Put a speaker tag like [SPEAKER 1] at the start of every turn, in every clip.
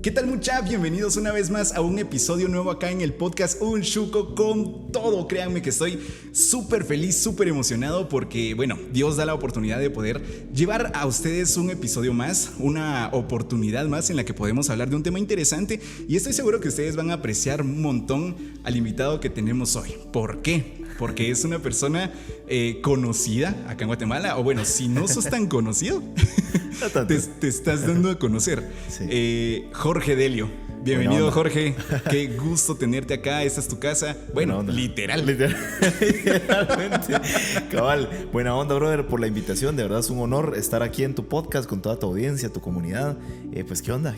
[SPEAKER 1] ¿Qué tal, mucha? Bienvenidos una vez más a un episodio nuevo acá en el podcast Un Chuco con Todo. Créanme que estoy súper feliz, súper emocionado porque, bueno, Dios da la oportunidad de poder llevar a ustedes un episodio más, una oportunidad más en la que podemos hablar de un tema interesante y estoy seguro que ustedes van a apreciar un montón al invitado que tenemos hoy. ¿Por qué? Porque es una persona conocida acá en Guatemala, o bueno, si no sos tan conocido, te estás dando a conocer. Sí. Jorge Delio. Bienvenido, Jorge. Qué gusto tenerte acá. Esta es tu casa. Bueno, literalmente.
[SPEAKER 2] Cabal, buena onda, brother, por la invitación. De verdad es un honor estar aquí en tu podcast con toda tu audiencia, tu comunidad. Pues, ¿qué onda?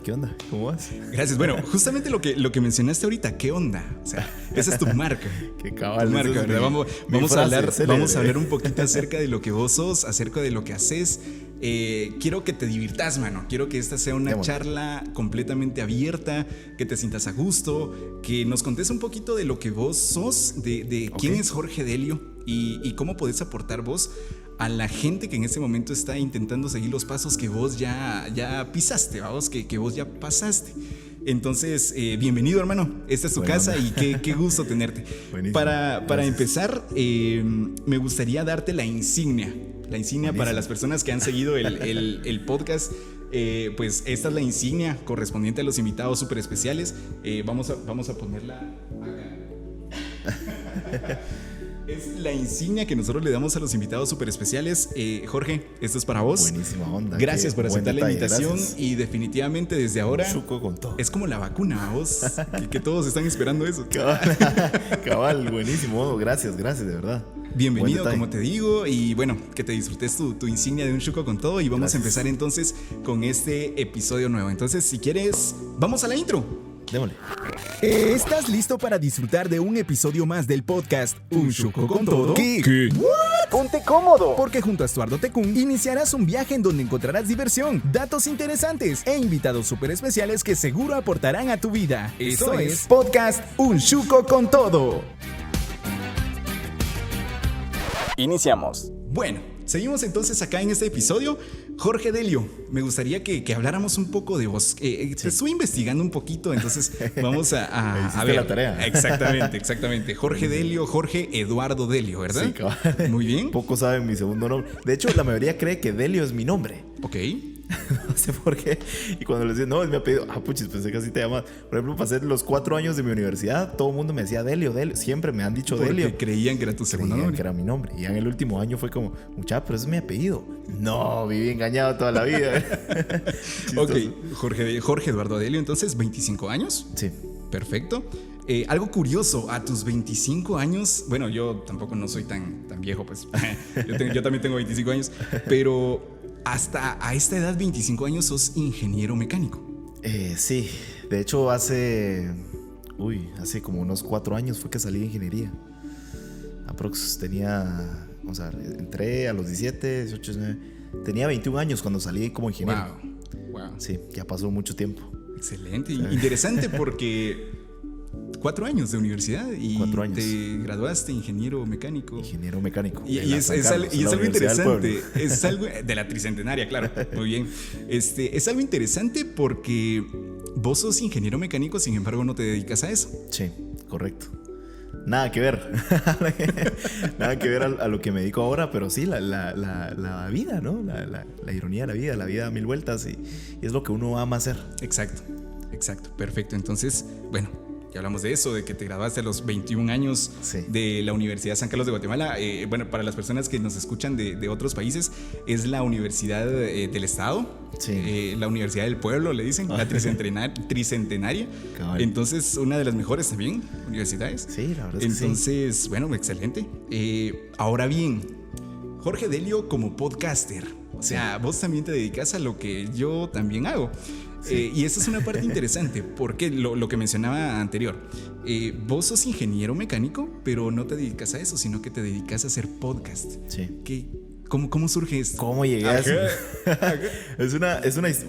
[SPEAKER 2] ¿Cómo vas?
[SPEAKER 1] Gracias. Bueno, justamente lo que mencionaste ahorita, ¿qué onda? O sea, esa es tu marca.
[SPEAKER 2] Qué cabal.
[SPEAKER 1] Tu marca, ¿verdad? Vamos a hablar un poquito acerca de lo que vos sos, acerca de lo que haces. Quiero que te diviertas, mano. Quiero que esta sea una charla completamente abierta, que te sientas a gusto, que nos contes un poquito de lo que vos sos, de quién es Jorge Delio y cómo podés aportar vos a la gente que en este momento está intentando seguir los pasos que vos ya pisaste, vamos, que vos ya pasaste. Entonces, bienvenido, hermano. Esta es tu casa y qué gusto tenerte. Para empezar, me gustaría darte la insignia. Para las personas que han seguido el podcast. Pues esta es la insignia correspondiente a los invitados súper especiales. Vamos a ponerla acá. Es la insignia que nosotros le damos a los invitados súper especiales. Jorge, esto es para vos.
[SPEAKER 2] Buenísima onda.
[SPEAKER 1] Gracias por aceptar la invitación.
[SPEAKER 2] Gracias.
[SPEAKER 1] Y definitivamente desde ahora
[SPEAKER 2] Chuco con todo.
[SPEAKER 1] Es como la vacuna, vos, que todos están esperando eso.
[SPEAKER 2] Cabal, buenísimo. Gracias, de verdad.
[SPEAKER 1] Bienvenido, como te digo, y bueno, que te disfrutes tu insignia de Un Chuco con Todo. Y vamos a empezar entonces con este episodio nuevo. Entonces, si quieres, vamos a la intro.
[SPEAKER 2] Démosle.
[SPEAKER 1] ¿Estás listo para disfrutar de un episodio más del podcast Un Chuco con Todo? ¿Qué? Ponte cómodo, porque junto a Estuardo Tecún iniciarás un viaje en donde encontrarás diversión, datos interesantes e invitados súper especiales que seguro aportarán a tu vida. Eso es Podcast Un Chuco con Todo. Iniciamos. Bueno, seguimos entonces acá en este episodio. Jorge Delio, me gustaría que habláramos un poco de vos. Te estuve investigando un poquito, entonces vamos a ver.
[SPEAKER 2] La tarea.
[SPEAKER 1] Exactamente. Jorge Delio, Jorge Eduardo Delio, ¿verdad?
[SPEAKER 2] Sí, cabal.
[SPEAKER 1] Muy bien.
[SPEAKER 2] Pocos saben mi segundo nombre. De hecho, la mayoría cree que Delio es mi nombre.
[SPEAKER 1] Ok.
[SPEAKER 2] No sé por qué. Y cuando les decía, no, es mi apellido. Puchis, pensé que así te llamas. Por ejemplo, pasé los 4 años de mi universidad, todo el mundo me decía Delio. Siempre me han dicho Delio.
[SPEAKER 1] Porque creían que era tu segundo nombre.
[SPEAKER 2] Que era mi nombre. Y ya en el último año fue como, muchacho, pero ese es mi apellido. No, viví engañado toda la vida.
[SPEAKER 1] Ok, Jorge Eduardo Delio, entonces, 25 años.
[SPEAKER 2] Sí.
[SPEAKER 1] Perfecto. Algo curioso, a tus 25 años, bueno, yo tampoco no soy tan viejo, pues. Yo también tengo 25 años, pero hasta a esta edad, 25 años, sos ingeniero mecánico.
[SPEAKER 2] Sí, de hecho hace como unos 4 años fue que salí de ingeniería. Aprox entré a los 17, 18, 19, tenía 21 años cuando salí como ingeniero.
[SPEAKER 1] Wow.
[SPEAKER 2] Sí, ya pasó mucho tiempo.
[SPEAKER 1] Excelente, interesante porque 4 años de universidad y
[SPEAKER 2] 4 años.
[SPEAKER 1] Te graduaste ingeniero mecánico.
[SPEAKER 2] Y
[SPEAKER 1] es algo interesante. Es algo de la tricentenaria, claro. Muy bien. Es algo interesante porque vos sos ingeniero mecánico, sin embargo no te dedicas a eso.
[SPEAKER 2] Sí, correcto. Nada que ver. Nada que ver a lo que me dedico ahora, pero sí, la vida, ¿no? La ironía de la vida da mil vueltas y es lo que uno ama hacer.
[SPEAKER 1] Exacto. Perfecto. Entonces, bueno, ya hablamos de eso, de que te graduaste a los 21 años de la Universidad San Carlos de Guatemala. Bueno, para las personas que nos escuchan de otros países, es la Universidad del Estado.
[SPEAKER 2] Sí.
[SPEAKER 1] La Universidad del Pueblo, le dicen, la tricentenaria.
[SPEAKER 2] Cabal.
[SPEAKER 1] Entonces, una de las mejores también universidades.
[SPEAKER 2] Sí, la verdad.
[SPEAKER 1] Entonces, bueno, excelente. Ahora bien, Jorge Delio como podcaster. O sea, vos también te dedicas a lo que yo también hago. Sí. Y esa es una parte interesante, porque lo que mencionaba anterior, vos sos ingeniero mecánico, pero no te dedicas a eso, sino que te dedicas a hacer podcast.
[SPEAKER 2] Sí.
[SPEAKER 1] ¿Cómo surge esto?
[SPEAKER 2] ¿Cómo llegué a eso? Es una,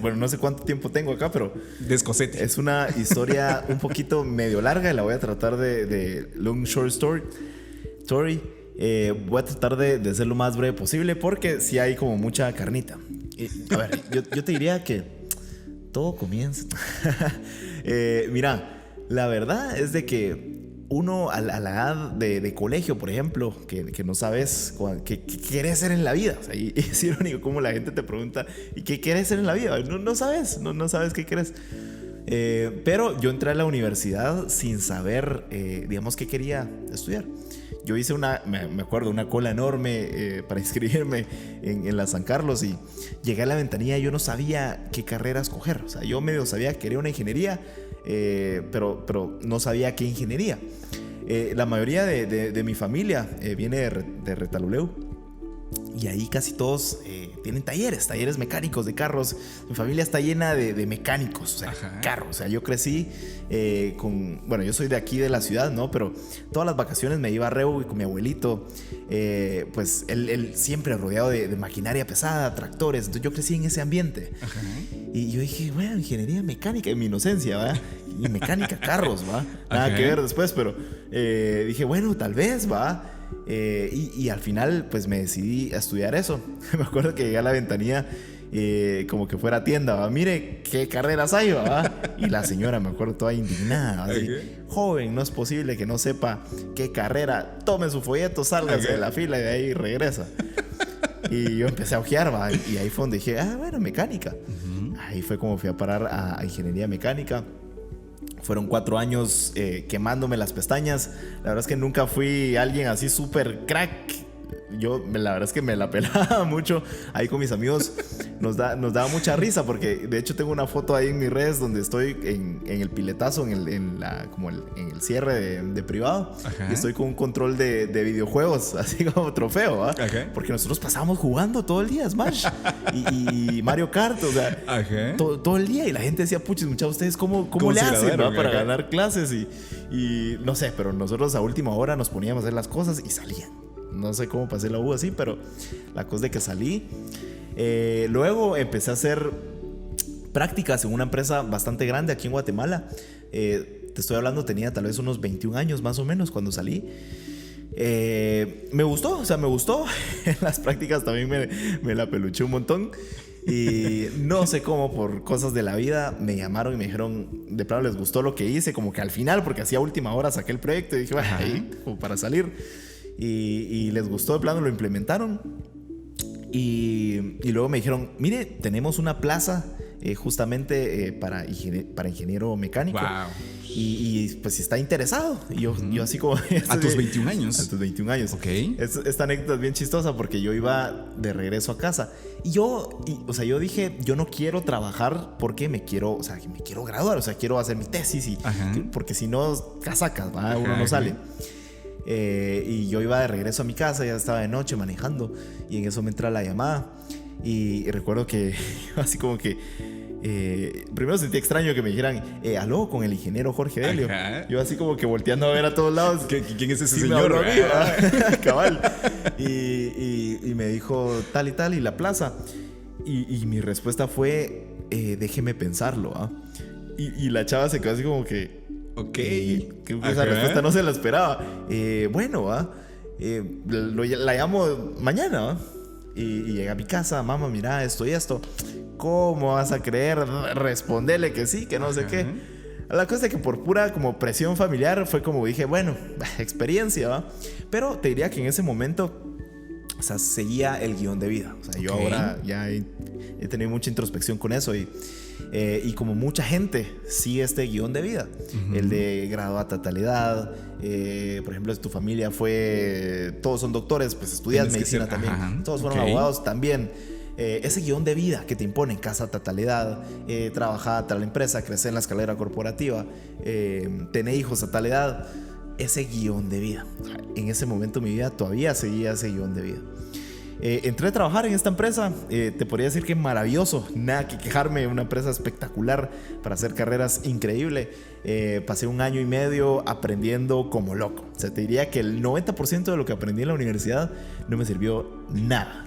[SPEAKER 2] bueno, no sé cuánto tiempo tengo acá, pero
[SPEAKER 1] descosete.
[SPEAKER 2] Es una historia un poquito medio larga y la voy a tratar de long short story. Voy a tratar de ser lo más breve posible porque sí hay como mucha carnita. A ver, yo te diría que todo comienza. Mira, la verdad es de que uno a la edad de colegio, por ejemplo, que no sabes qué quieres ser en la vida. O sea, y es irónico como la gente te pregunta, ¿y qué quieres ser en la vida? No sabes, no sabes qué quieres. Pero yo entré a la universidad sin saber, digamos, qué quería estudiar. Yo hice me acuerdo, una cola enorme para inscribirme en la San Carlos, y llegué a la ventanilla y yo no sabía qué carrera escoger. O sea, yo medio sabía que quería una ingeniería, pero no sabía qué ingeniería. La mayoría de mi familia viene de Retaluleu, y ahí casi todos tienen talleres mecánicos de carros. Mi familia está llena de mecánicos, o sea, carros. O sea, yo crecí bueno, yo soy de aquí de la ciudad, ¿no? Pero todas las vacaciones me iba a Reu con mi abuelito. Pues él siempre rodeado de maquinaria pesada, tractores. Entonces yo crecí en ese ambiente. Ajá. Y yo dije, bueno, ingeniería mecánica, en mi inocencia, ¿va? Y mecánica, carros, ¿va? Nada que ver después, pero dije, bueno, tal vez, ¿va? Y al final pues me decidí a estudiar eso. Me acuerdo que llegué a la ventanilla como que fuera tienda, ¿va? Mire qué carreras hay, ¿va? Y la señora, me acuerdo, toda indignada, así, joven, no es posible que no sepa qué carrera. Tome su folleto, sálgase de la fila y de ahí regresa. Y yo empecé a ojear, ¿va? Y ahí fue donde dije, bueno, mecánica. Ahí fue como fui a parar a ingeniería mecánica. Fueron 4 años quemándome las pestañas. La verdad es que nunca fui alguien así súper crack. Yo, la verdad es que me la pelaba mucho ahí con mis amigos. Nos daba mucha risa porque de hecho tengo una foto ahí en mis redes donde estoy en el piletazo, en el cierre de privado. Ajá. Y estoy con un control de videojuegos, así como trofeo, ¿va? Porque nosotros pasábamos jugando todo el día Smash y Mario Kart, o sea, todo el día. Y la gente decía, puches, muchachos, ¿ustedes cómo le hacen, ¿no? Para ganar clases? Y no sé, pero nosotros a última hora nos poníamos a hacer las cosas y salían. No sé cómo pasé la U así, pero la cosa es de que salí. Luego empecé a hacer prácticas en una empresa bastante grande aquí en Guatemala. Te estoy hablando, tenía tal vez unos 21 años más o menos cuando salí. Me gustó, o sea, me gustó. En las prácticas también me la peluché un montón. Y no sé cómo, por cosas de la vida, me llamaron y me dijeron, de plano les gustó lo que hice, como que al final, porque hacía última hora saqué el proyecto y dije, bueno, ahí, como para salir. Y les gustó, de plano lo implementaron. Y luego me dijeron, mire, tenemos una plaza justamente para ingeniero mecánico. Wow. Y pues si está interesado. Y yo así como...
[SPEAKER 1] ¿A tus 21 años?
[SPEAKER 2] A tus 21 años.
[SPEAKER 1] Ok.
[SPEAKER 2] Esta anécdota es bien chistosa porque yo iba de regreso a casa. O sea, yo dije, yo no quiero trabajar porque me quiero graduar. O sea, quiero hacer mi tesis. Porque si no, casacas, ¿va? Uno no sale. Y yo iba de regreso a mi casa, ya estaba de noche manejando, y en eso me entra la llamada. Y recuerdo que así como que primero sentí extraño que me dijeran aló, con el ingeniero Jorge Delio. Yo así como que volteando a ver a todos lados.
[SPEAKER 1] ¿Quién es ese señor?
[SPEAKER 2] Cabal. Y me dijo tal y tal, y la plaza. Y mi respuesta fue déjeme pensarlo. Y la chava se quedó así como que
[SPEAKER 1] ok.
[SPEAKER 2] Esa respuesta no se la esperaba. Bueno, la llamo mañana, ¿va? Y llega a mi casa, mamá, mira esto y esto. ¿Cómo vas a creer? Responderle que sí, que no sé qué. La cosa es que por pura como presión familiar fue como dije, bueno, experiencia, ¿va? Pero te diría que en ese momento, o sea, seguía el guión de vida. O sea, yo ahora ya he tenido mucha introspección con eso y como mucha gente sigue este guión de vida, el de graduate a tal edad. Por ejemplo, si tu familia todos son doctores, pues estudias medicina también. Todos fueron abogados también. Ese guión de vida que te imponen, casa a tal edad, trabajar a tal empresa, crecer en la escalera corporativa, tener hijos a tal edad. Ese guión de vida, en ese momento de mi vida todavía seguía ese guión de vida. Entré a trabajar en esta empresa, te podría decir que maravilloso, nada que quejarme, una empresa espectacular para hacer carreras increíble. Pasé 1 año y medio aprendiendo como loco. O sea, te diría que el 90% de lo que aprendí en la universidad no me sirvió nada.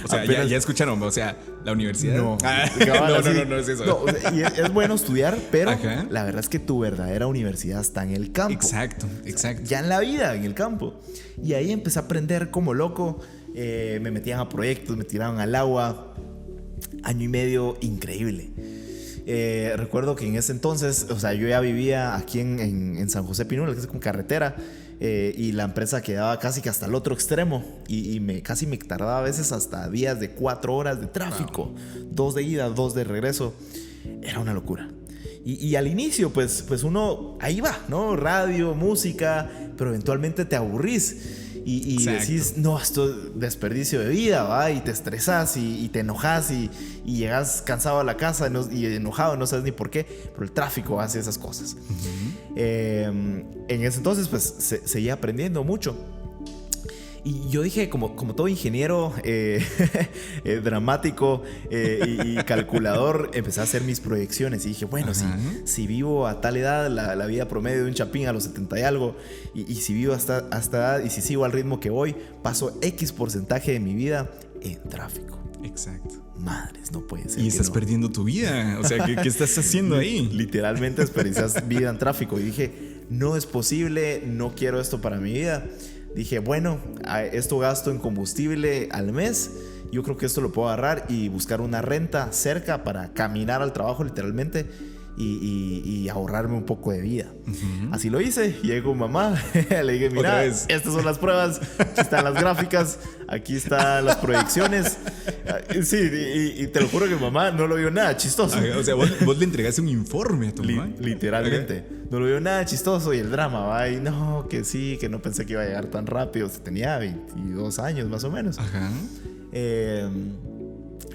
[SPEAKER 1] O sea, ya escucharon, o sea, la universidad.
[SPEAKER 2] No,
[SPEAKER 1] no es eso.
[SPEAKER 2] No, o sea, y es bueno estudiar, pero la verdad es que tu verdadera universidad está en el campo.
[SPEAKER 1] Exacto.
[SPEAKER 2] Ya en la vida, en el campo. Y ahí empecé a aprender como loco. Me metían a proyectos, me tiraban al agua. 1 año y medio increíble. Recuerdo que en ese entonces, o sea, yo ya vivía aquí en San José Pinula, que es como carretera, y la empresa quedaba casi que hasta el otro extremo, y casi me tardaba a veces hasta días de 4 horas de tráfico, wow. 2 de ida, 2 de regreso. Era una locura. Y al inicio, pues uno ahí va, ¿no? Radio, música, pero eventualmente te aburrís. Y decís, no, esto es desperdicio de vida, ¿va? Y te estresás y te enojas y llegas cansado a la casa y enojado, no sabes ni por qué, pero el tráfico hace esas cosas. Uh-huh. En ese entonces, pues seguía aprendiendo mucho. Y yo dije, como todo ingeniero dramático y calculador, empecé a hacer mis proyecciones y dije, bueno, si vivo a tal edad, la vida promedio de un chapín a los 70 y algo, y si vivo hasta edad y si sigo al ritmo que voy, paso X porcentaje de mi vida en tráfico.
[SPEAKER 1] Exacto.
[SPEAKER 2] Madres, no puede ser.
[SPEAKER 1] Y estás perdiendo tu vida. O sea, ¿qué estás haciendo ahí?
[SPEAKER 2] Literalmente desperdicias vida en tráfico. Y dije, no es posible, no quiero esto para mi vida. Dije, bueno, esto gasto en combustible al mes, yo creo que esto lo puedo agarrar y buscar una renta cerca para caminar al trabajo literalmente y ahorrarme un poco de vida. Uh-huh. Así lo hice. Llegó mamá, le dije, mira, estas son las pruebas, aquí están las gráficas, aquí están las proyecciones. Sí, y te lo juro que mamá no lo vio nada chistoso.
[SPEAKER 1] O sea, vos le entregaste un informe a tu mamá.
[SPEAKER 2] Literalmente. No lo vio nada chistoso y el drama, va, y no, que sí, que no pensé que iba a llegar tan rápido. Tenía 22 años más o menos.
[SPEAKER 1] Ajá.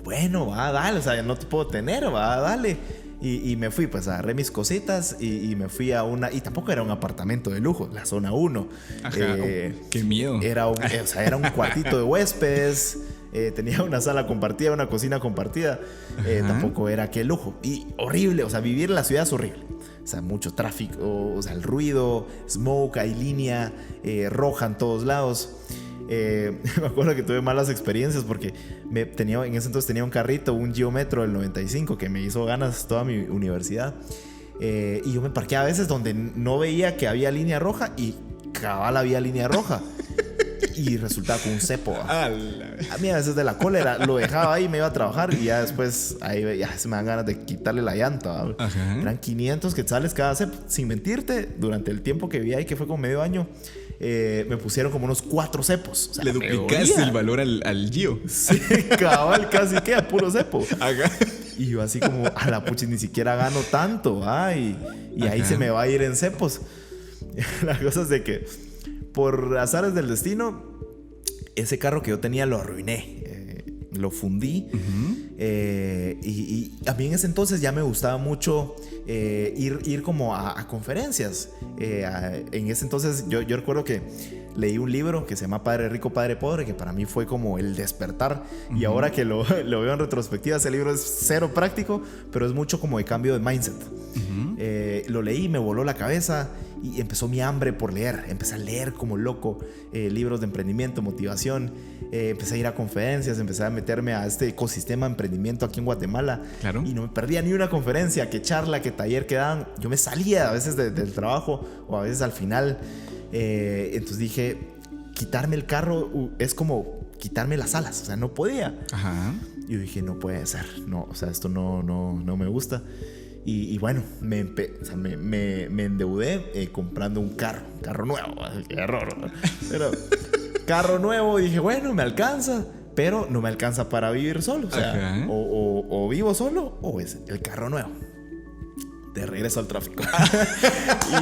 [SPEAKER 2] Bueno, va, dale, o sea, no te puedo tener, va, dale. Y me fui, pues agarré mis cositas y me fui a y tampoco era un apartamento de lujo, la zona 1.
[SPEAKER 1] Ajá, qué miedo.
[SPEAKER 2] Era un cuartito de huéspedes, tenía una sala compartida, una cocina compartida. Tampoco era qué lujo. Y horrible, o sea, vivir en la ciudad es horrible. O sea, mucho tráfico, o sea, el ruido, smoke, hay línea roja en todos lados. Me acuerdo que tuve malas experiencias porque en ese entonces tenía un carrito, un Geo Metro del 95 que me hizo ganas toda mi universidad. Y yo me parqué a veces donde no veía que había línea roja y cabal había línea roja. Y resultaba con un cepo. A mí a veces de la cólera lo dejaba ahí, me iba a trabajar y ya después ahí ya se me dan ganas de quitarle la llanta. Eran 500 quetzales cada cepo. Sin mentirte, durante el tiempo que viví ahí, que fue como medio año, me pusieron como unos 4 cepos. O sea,
[SPEAKER 1] le duplicaste el valor al Gio.
[SPEAKER 2] Sí, cabal, casi que a puro cepo. Ajá. Y yo así como, a la pucha, ni siquiera gano tanto. Y ahí se me va a ir en cepos. La cosa es de que por azares del destino, ese carro que yo tenía lo arruiné, lo fundí. Uh-huh. Y a mí en ese entonces ya me gustaba mucho ir como a conferencias. En ese entonces yo recuerdo que leí un libro que se llama Padre Rico, Padre Pobre, que para mí fue como el despertar. Uh-huh. Y ahora que lo veo en retrospectiva, ese libro es cero práctico, pero es mucho como de cambio de mindset. Uh-huh. Lo leí, me voló la cabeza y empezó mi hambre por leer. Empecé a leer como loco libros de emprendimiento, motivación. Empecé a ir a conferencias, empecé a meterme a este ecosistema de emprendimiento aquí en Guatemala.
[SPEAKER 1] Claro.
[SPEAKER 2] Y no me perdía ni una conferencia, que charla, que taller que daban. Yo me salía a veces del trabajo o a veces al final. Entonces dije, quitarme el carro es como quitarme las alas. O sea, no podía.
[SPEAKER 1] Ajá.
[SPEAKER 2] Y yo dije, no puede ser. No, o sea, esto no me gusta. Y bueno, me endeudé comprando un carro nuevo. ¡Qué error! Pero carro nuevo, dije, bueno, me alcanza, pero no me alcanza para vivir solo. O sea, o vivo solo o es el carro nuevo. De regreso al tráfico.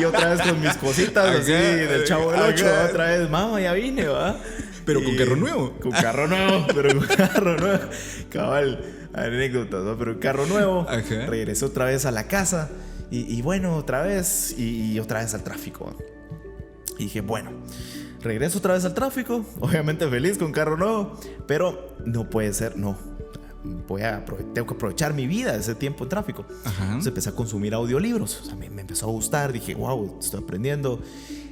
[SPEAKER 2] Y otra vez con mis cositas así del Chavo del 8. Otra vez, mamá, ya vine, ¿va?
[SPEAKER 1] Pero con carro nuevo.
[SPEAKER 2] Con carro nuevo, pero con carro nuevo. Cabal, anécdotas, ¿no? Pero carro nuevo. Ajá. Regresé otra vez a la casa. Y bueno, otra vez. Y otra vez al tráfico, ¿va? Y dije, bueno, regreso otra vez al tráfico. Obviamente feliz con carro nuevo. Pero no puede ser, no. Tengo que aprovechar mi vida, ese tiempo en tráfico. Ajá. Entonces empecé a consumir audiolibros. O sea, me empezó a gustar. Dije, wow, estoy aprendiendo.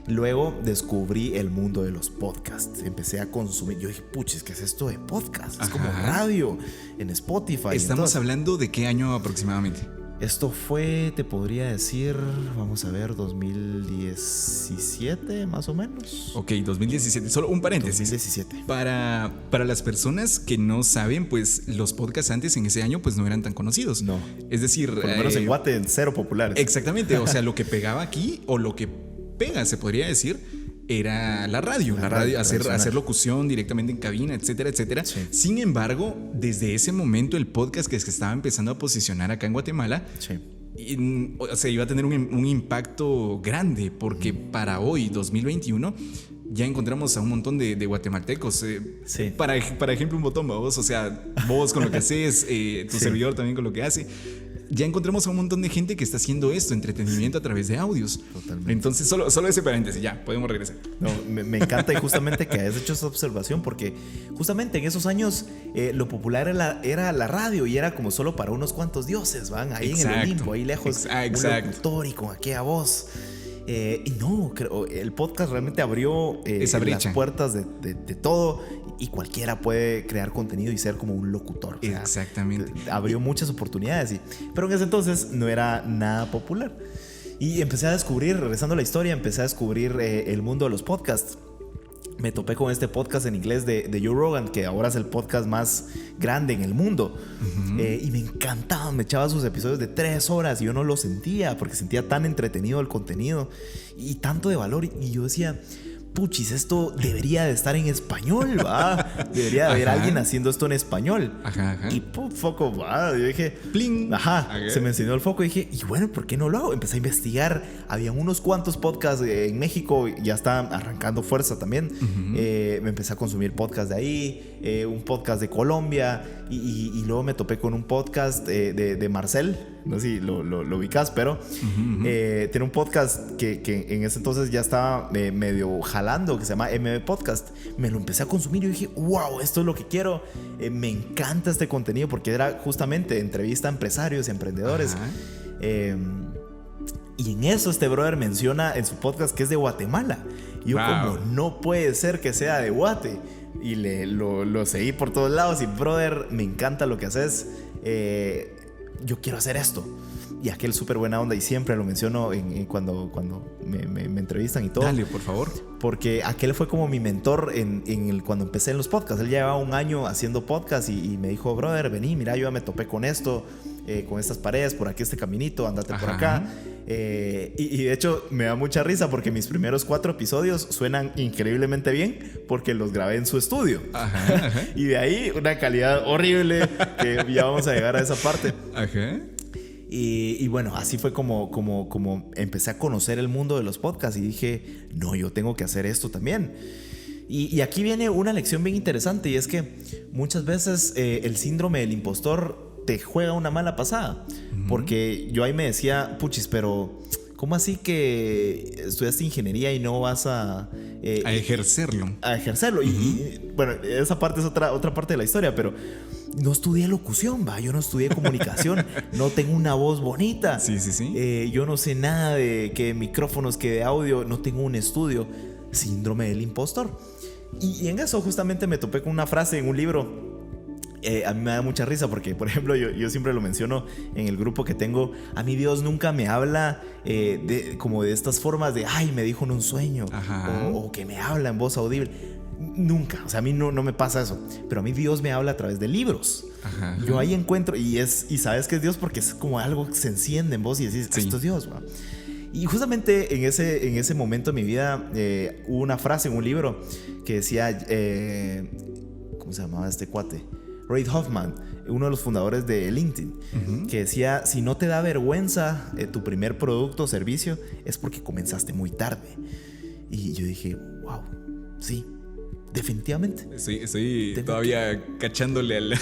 [SPEAKER 2] Luego descubrí el mundo de los podcasts. Empecé a consumir. Yo dije, puches, ¿qué es esto de podcast? Es como radio en Spotify.
[SPEAKER 1] ¿Estamos hablando de qué año aproximadamente?
[SPEAKER 2] Esto fue, te podría decir, vamos a ver, 2017 más o menos.
[SPEAKER 1] Ok, 2017. Solo un paréntesis.
[SPEAKER 2] 2017.
[SPEAKER 1] Para las personas que no saben, pues los podcasts antes en ese año pues no eran tan conocidos.
[SPEAKER 2] No.
[SPEAKER 1] Es decir,
[SPEAKER 2] por lo menos en Guate, cero populares.
[SPEAKER 1] Exactamente. O sea, lo que pegaba aquí o lo que pega, se podría decir, era la radio, hacer locución directamente en cabina, etcétera, etcétera.
[SPEAKER 2] Sí.
[SPEAKER 1] Sin embargo, desde ese momento el podcast que estaba empezando a posicionar acá en Guatemala,
[SPEAKER 2] Sí.
[SPEAKER 1] o sea, iba a tener un impacto grande, porque para hoy, 2021, ya encontramos a un montón de guatemaltecos.
[SPEAKER 2] Sí.
[SPEAKER 1] Para ejemplo, un botón, vos, o sea, vos con lo que haces, tu servidor también con lo que hace. Ya encontramos a un montón de gente que está haciendo esto, entretenimiento a través de audios.
[SPEAKER 2] Totalmente.
[SPEAKER 1] Entonces, solo ese paréntesis, ya, podemos regresar.
[SPEAKER 2] No, me encanta y justamente que hayas hecho esa observación, porque justamente en esos años lo popular era la radio y era como solo para unos cuantos dioses, van ahí en el Olimpo, ahí lejos, un locutor y con aquella voz. Y no, creo, el podcast realmente abrió las puertas de todo, y cualquiera puede crear contenido y ser como un locutor. O sea,
[SPEAKER 1] exactamente.
[SPEAKER 2] Abrió muchas oportunidades, pero en ese entonces no era nada popular. Y empecé a descubrir, regresando a la historia, empecé a descubrir el mundo de los podcasts. Me topé con este podcast en inglés de Joe Rogan, que ahora es el podcast más grande en el mundo. Y me encantaba, me echaba sus episodios de 3 horas y yo no lo sentía porque sentía tan entretenido el contenido y tanto de valor. Y yo decía, puchis, esto debería de estar en español, ¿va? Debería de haber alguien haciendo esto en español. Y foco, ¿va? Yo dije,
[SPEAKER 1] ¡pling!
[SPEAKER 2] Se me encendió el foco y dije, y bueno, ¿por qué no lo hago? Empecé a investigar. Habían unos cuantos podcasts en México, ya está arrancando fuerza también. Me empecé a consumir podcasts de ahí, un podcast de Colombia, y luego me topé con un podcast de Marcel. No sé si lo ubicas, pero tiene un podcast que en ese entonces ya estaba medio jalando, que se llama MB Podcast. Me lo empecé a consumir y dije, wow, esto es lo que quiero. Me encanta este contenido porque era justamente entrevista a empresarios y emprendedores. Y en eso este brother menciona en su podcast que es de Guatemala. Y yo como, no puede ser que sea de Guate. Y lo seguí por todos lados y brother, me encanta lo que haces. Yo quiero hacer esto. Y aquel súper buena onda, y siempre lo menciono cuando me entrevistan y todo.
[SPEAKER 1] Dale, por favor.
[SPEAKER 2] Porque aquel fue como mi mentor cuando empecé en los podcasts. Él llevaba un año haciendo podcast y me dijo, brother, vení, mira, yo ya me topé con esto, con estas paredes, por aquí este caminito, andate por acá. Y de hecho me da mucha risa porque mis primeros 4 episodios suenan increíblemente bien porque los grabé en su estudio. Y de ahí una calidad horrible que ya vamos a llegar a esa parte. Y bueno, así fue como empecé a conocer el mundo de los podcasts y dije, no, yo tengo que hacer esto también. Y aquí viene una lección bien interesante, y es que muchas veces el síndrome del impostor te juega una mala pasada. Porque yo ahí me decía, puchis, pero ¿cómo así que estudiaste ingeniería y no vas a
[SPEAKER 1] ejercerlo?
[SPEAKER 2] A ejercerlo. Y bueno, esa parte es otra parte de la historia, pero no estudié locución, va. Yo no estudié comunicación. No tengo una voz bonita.
[SPEAKER 1] Sí.
[SPEAKER 2] Yo no sé nada de micrófonos, que de audio. No tengo un estudio. Síndrome del impostor. Y en eso justamente me topé con una frase en un libro. A mí me da mucha risa porque, por ejemplo, yo siempre lo menciono en el grupo que tengo. A mí Dios nunca me habla como de estas formas de, ay, me dijo en un sueño, o que me habla en voz audible. Nunca, o sea, a mí no me pasa eso. Pero a mí Dios me habla a través de libros. Yo ahí encuentro, y sabes que es Dios porque es como algo que se enciende en vos y decís, esto es Dios, ¿va? Y justamente en ese momento de mi vida hubo una frase en un libro que decía, ¿cómo se llamaba este cuate? Reid Hoffman, uno de los fundadores de LinkedIn, que decía, si no te da vergüenza tu primer producto o servicio, es porque comenzaste muy tarde. Y yo dije, wow, sí, definitivamente.
[SPEAKER 1] Estoy todavía cachándole al...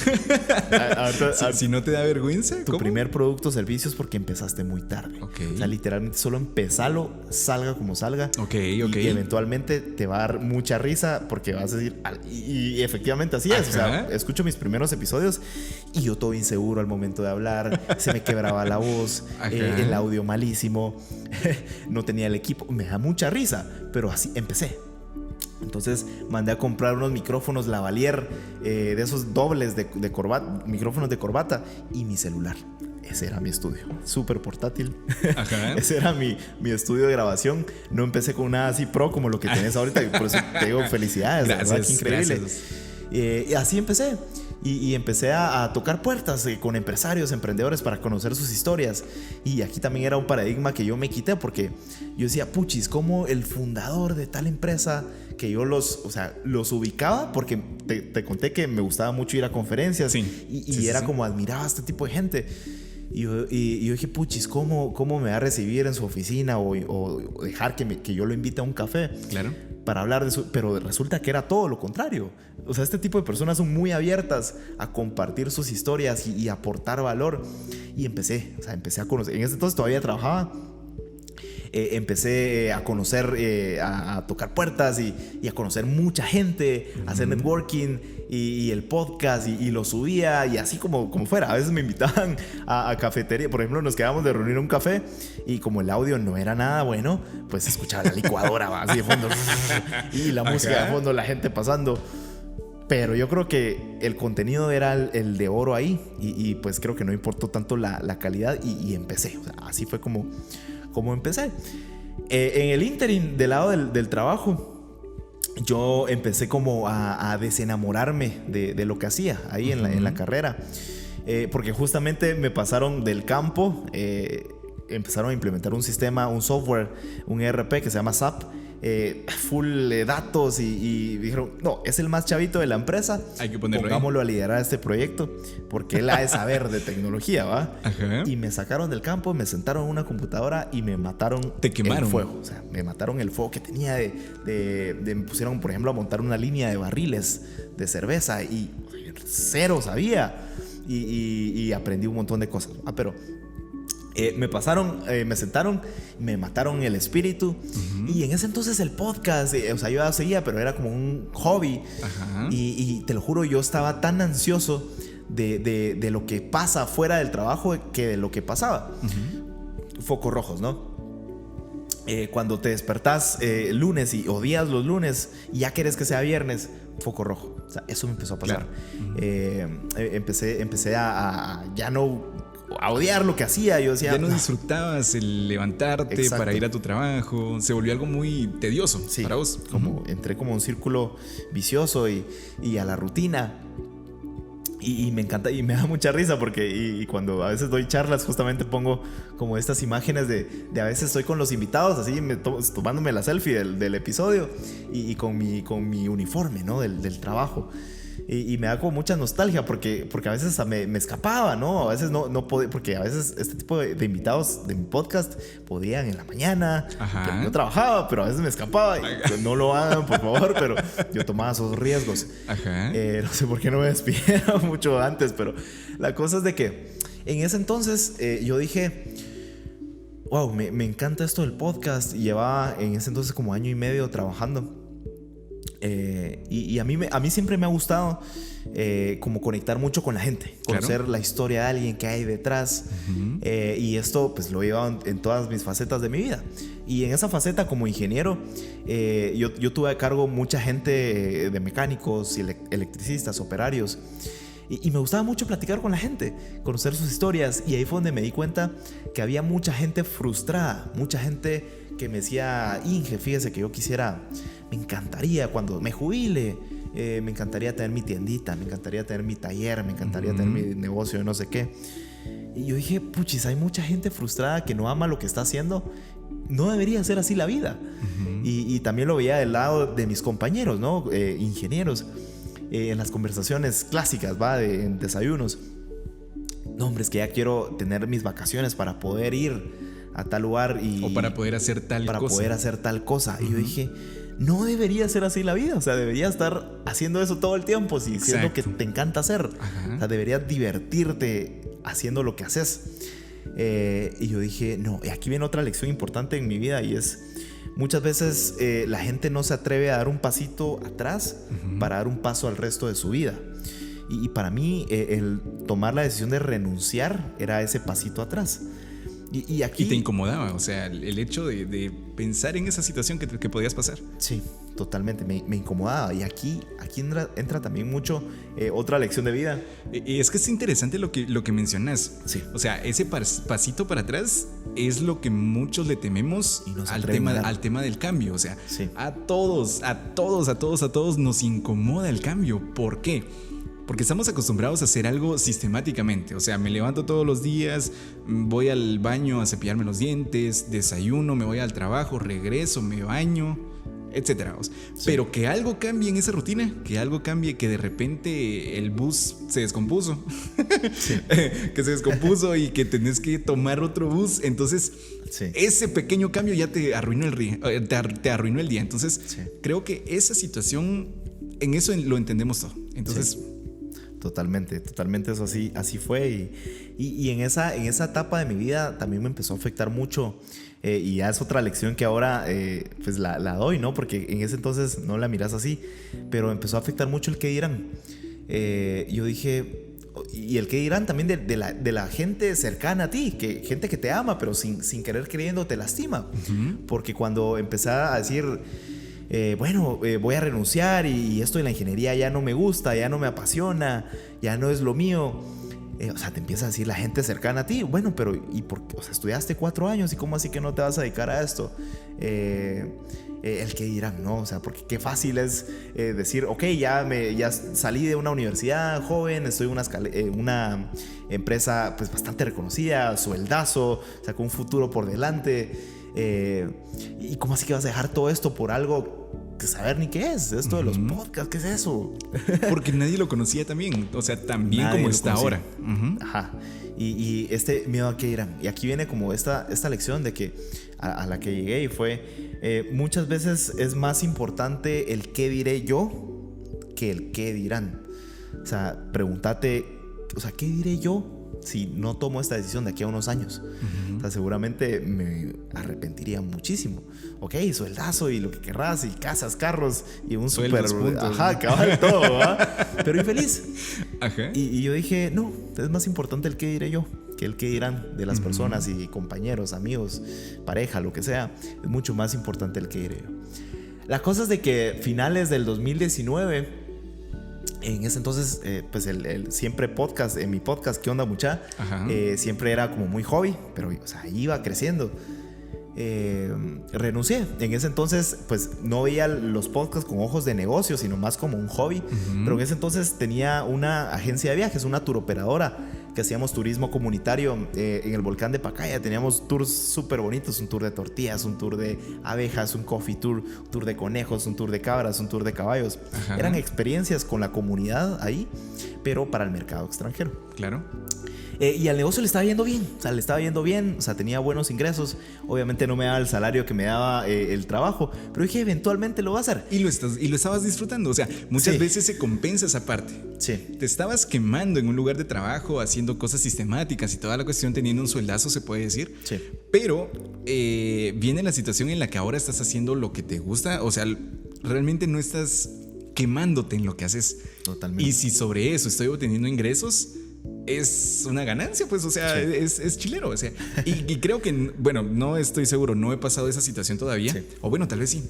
[SPEAKER 1] si no te da vergüenza,
[SPEAKER 2] tu primer producto o servicio es porque empezaste muy tarde. O sea, literalmente solo empezalo, salga como salga. Y eventualmente te va a dar mucha risa porque vas a decir... Y efectivamente así es. O sea, escucho mis primeros episodios y yo todo inseguro al momento de hablar. Se me quebraba la voz, el audio malísimo, no tenía el equipo. Me da mucha risa, pero así empecé. Entonces mandé a comprar unos micrófonos lavalier de esos dobles de corbata, micrófonos de corbata, y mi celular. ese era mi estudio, súper portátil.
[SPEAKER 1] Ajá.
[SPEAKER 2] Ese era mi estudio de grabación. No empecé con nada así pro como lo que tenés ahorita, por eso te digo felicidades,
[SPEAKER 1] gracias,
[SPEAKER 2] ¿verdad? Qué increíble.
[SPEAKER 1] Gracias.
[SPEAKER 2] Y así empecé. Y empecé a tocar puertas con empresarios, emprendedores para conocer sus historias. Y aquí también era un paradigma que yo me quité, porque yo decía, puchis, ¿cómo el fundador de tal empresa, que yo los ubicaba? Porque te conté que me gustaba mucho ir a conferencias,
[SPEAKER 1] sí,
[SPEAKER 2] y era como admiraba a este tipo de gente. Y yo dije, puchis, ¿cómo me va a recibir en su oficina o dejar que yo lo invite a un café?
[SPEAKER 1] Claro.
[SPEAKER 2] Para hablar de su... Pero resulta que era todo lo contrario. O sea, este tipo de personas son muy abiertas a compartir sus historias y aportar valor. Y empecé a conocer. En ese entonces todavía trabajaba. Empecé a conocer, a tocar puertas y a conocer mucha gente, a hacer networking y el podcast y lo subía y así como fuera. A veces me invitaban a cafetería. Por ejemplo, nos quedábamos de reunir en un café y como el audio no era nada bueno, pues escuchaba la licuadora así de fondo y la música de fondo, la gente pasando. Pero yo creo que el contenido era el de oro ahí y pues creo que no importó tanto la calidad y empecé. O sea, así fue como empecé. En el ínterin del lado del trabajo, yo empecé como a desenamorarme de lo que hacía ahí en la carrera. Porque justamente me pasaron del campo, empezaron a implementar un sistema, un software, un ERP que se llama SAP, full datos y dijeron, no, es el más chavito de la empresa,
[SPEAKER 1] hay que ponerlo
[SPEAKER 2] pongámoslo a liderar este proyecto porque él ha de saber de tecnología, ¿va?
[SPEAKER 1] Ajá.
[SPEAKER 2] Y me sacaron del campo, me sentaron en una computadora y me mataron.
[SPEAKER 1] Te quemaron.
[SPEAKER 2] El fuego, o sea, me mataron el fuego que tenía me pusieron, por ejemplo, a montar una línea de barriles de cerveza y cero sabía y aprendí un montón de cosas, pero me sentaron, me mataron el espíritu. Y en ese entonces el podcast, o sea, yo ya seguía, pero era como un hobby. Y te lo juro, yo estaba tan ansioso de lo que pasa fuera del trabajo que de lo que pasaba. Focos rojos, ¿no? Cuando te despertás lunes y odias los lunes y ya quieres que sea viernes, foco rojo. O sea, eso me empezó a pasar. Claro. Empecé a ya no... a odiar lo que hacía. Yo decía,
[SPEAKER 1] ya no disfrutabas el levantarte. Exacto. Para ir a tu trabajo. Se volvió algo muy tedioso, sí, para vos.
[SPEAKER 2] Entré como un círculo vicioso y a la rutina. Y me encanta y me da mucha risa porque cuando a veces doy charlas justamente pongo como estas imágenes de a veces estoy con los invitados así tomándome la selfie del episodio y con mi uniforme, ¿no? del trabajo. Y me da como mucha nostalgia porque a veces me escapaba, ¿no? A veces no podía, porque a veces este tipo de invitados de mi podcast podían en la mañana. Ajá. Yo trabajaba, pero a veces me escapaba. Y no lo hagan, por favor, pero yo tomaba esos riesgos.
[SPEAKER 1] Ajá.
[SPEAKER 2] No sé por qué no me despidieron mucho antes, pero la cosa es de que en ese entonces yo dije, wow, me encanta esto del podcast. Y llevaba en ese entonces como 1 año y medio trabajando. Y a mí siempre me ha gustado como conectar mucho con la gente, conocer claro. La historia de alguien que hay detrás. Y esto pues lo he llevado en todas mis facetas de mi vida. Y en esa faceta como ingeniero yo tuve a cargo mucha gente de mecánicos, electricistas, operarios. Y me gustaba mucho platicar con la gente, conocer sus historias. Y ahí fue donde me di cuenta que había mucha gente frustrada, mucha gente que me decía, Inge, fíjese que yo quisiera, me encantaría cuando me jubile, me encantaría tener mi tiendita, me encantaría tener mi taller, me encantaría tener mi negocio de no sé qué. Y yo dije, puchis, hay mucha gente frustrada que no ama lo que está haciendo. No debería ser así la vida. Y también lo veía del lado de mis compañeros, ¿no? Ingenieros. En las conversaciones clásicas, ¿va? En desayunos. No, hombre, es que ya quiero tener mis vacaciones para poder ir a tal lugar
[SPEAKER 1] o para poder hacer tal cosa.
[SPEAKER 2] Para poder hacer tal cosa. Y yo dije, no debería ser así la vida. O sea, debería estar haciendo eso todo el tiempo. Si es lo que te encanta hacer. O sea, deberías divertirte haciendo lo que haces. Y yo dije, no. Y aquí viene otra lección importante en mi vida y es... Muchas veces la gente no se atreve a dar un pasito atrás para dar un paso al resto de su vida. Y para mí el tomar la decisión de renunciar era ese pasito atrás. Y aquí...
[SPEAKER 1] Y te incomodaba, o sea, el hecho de pensar en esa situación que podías pasar.
[SPEAKER 2] Sí, totalmente, me incomodaba. Y aquí entra también mucho otra lección de vida.
[SPEAKER 1] Y es que es interesante lo que mencionas.
[SPEAKER 2] Sí.
[SPEAKER 1] O sea, ese pasito para atrás es lo que muchos le tememos al tema del cambio. O sea,
[SPEAKER 2] sí.
[SPEAKER 1] a todos nos incomoda el cambio. ¿Por qué? Porque estamos acostumbrados a hacer algo sistemáticamente. O sea, me levanto todos los días, voy al baño a cepillarme los dientes, desayuno, me voy al trabajo, regreso, me baño, etcétera. Sí. Pero que algo cambie en esa rutina, que algo cambie, que de repente el bus se descompuso, sí. Que se descompuso y que tenés que tomar otro bus. Entonces, sí. Ese pequeño cambio ya te arruinó el día. Entonces, sí. Creo que esa situación, en eso lo entendemos todo. Entonces...
[SPEAKER 2] Sí. Totalmente eso así fue y en esa etapa de mi vida también me empezó a afectar mucho y ya es otra lección que ahora pues la doy, ¿no? Porque en ese entonces no la miras así, pero empezó a afectar mucho el qué dirán. Yo dije, y el qué dirán también de la gente cercana a ti, gente que te ama, pero sin querer queriendo te lastima. Uh-huh. Porque cuando empecé a decir... voy a renunciar y esto de la ingeniería ya no me gusta, ya no me apasiona, ya no es lo mío. O sea, te empieza a decir la gente cercana a ti, bueno, pero ¿y por qué? O sea, estudiaste 4 años y ¿cómo así que no te vas a dedicar a esto? El que dirán, ¿no? O sea, porque qué fácil es decir, ok, ya salí de una universidad joven, estoy en una empresa pues bastante reconocida, sueldazo, o sea, con un futuro por delante. ¿Y cómo así que vas a dejar todo esto por algo que saber ni qué es? Esto de los podcasts, ¿qué es eso?
[SPEAKER 1] Porque nadie lo conocía también, o sea, tan bien como está ahora.
[SPEAKER 2] Ajá. Y este miedo a qué dirán. Y aquí viene como esta lección de que a la que llegué y fue muchas veces es más importante el qué diré yo que el qué dirán. O sea, pregúntate, o sea, ¿qué diré yo si no tomo esta decisión de aquí a unos años? Uh-huh. O sea, seguramente me arrepentiría muchísimo. Ok, sueldazo y lo que querrás, y casas, carros, y un súper... Ajá, cabal, todo, ¿verdad? Pero infeliz.
[SPEAKER 1] Ajá.
[SPEAKER 2] Y yo dije, no, es más importante el qué diré yo que el qué dirán de las uh-huh. personas y compañeros, amigos, pareja, lo que sea. Es mucho más importante el qué diré yo. La cosa es de que finales del 2019... En ese entonces, pues el siempre podcast, en mi podcast, ¿qué onda mucha? Siempre era como muy hobby, pero o sea, iba creciendo. Renuncié. En ese entonces, pues no veía los podcasts con ojos de negocio, sino más como un hobby. Uh-huh. Pero en ese entonces tenía una agencia de viajes, una turoperadora, que hacíamos turismo comunitario en el volcán de Pacaya. Teníamos tours súper bonitos, un tour de tortillas, un tour de abejas, un coffee tour, un tour de conejos, un tour de cabras, un tour de caballos. Ajá. Eran experiencias con la comunidad ahí, pero para el mercado extranjero.
[SPEAKER 1] Claro.
[SPEAKER 2] Y al negocio le estaba yendo bien, o sea, tenía buenos ingresos. Obviamente no me daba el salario que me daba el trabajo, pero dije, eventualmente lo voy a hacer.
[SPEAKER 1] Y lo estabas disfrutando, o sea, muchas veces se compensa esa parte.
[SPEAKER 2] Sí.
[SPEAKER 1] Te estabas quemando en un lugar de trabajo, haciendo cosas sistemáticas y toda la cuestión, teniendo un sueldazo, se puede decir.
[SPEAKER 2] Sí.
[SPEAKER 1] Pero viene la situación en la que ahora estás haciendo lo que te gusta, o sea, realmente no estás quemándote en lo que haces.
[SPEAKER 2] Totalmente.
[SPEAKER 1] Y si sobre eso estoy obteniendo ingresos, es una ganancia, pues, o sea, sí. es chilero, o sea, y creo que, bueno, no estoy seguro, no he pasado esa situación todavía, sí. O bueno, tal vez sí,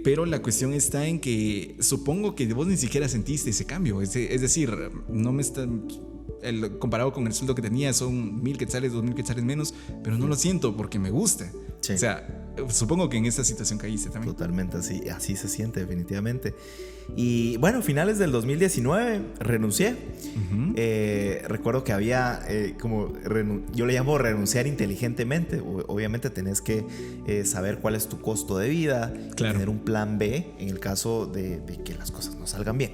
[SPEAKER 1] pero la cuestión está en que supongo que vos ni siquiera sentiste ese cambio, es decir, no me está... comparado con el sueldo que tenía son 1,000 quetzales, 2,000 quetzales menos, pero no lo siento porque me gusta. Sí. O sea, supongo que en esta situación caíste también.
[SPEAKER 2] Totalmente, así se siente definitivamente. Y bueno, finales del 2019 renuncié. Uh-huh. Recuerdo que había yo le llamo renunciar inteligentemente. Obviamente tenés que saber cuál es tu costo de vida, claro. Tener un plan B en el caso de que las cosas no salgan bien.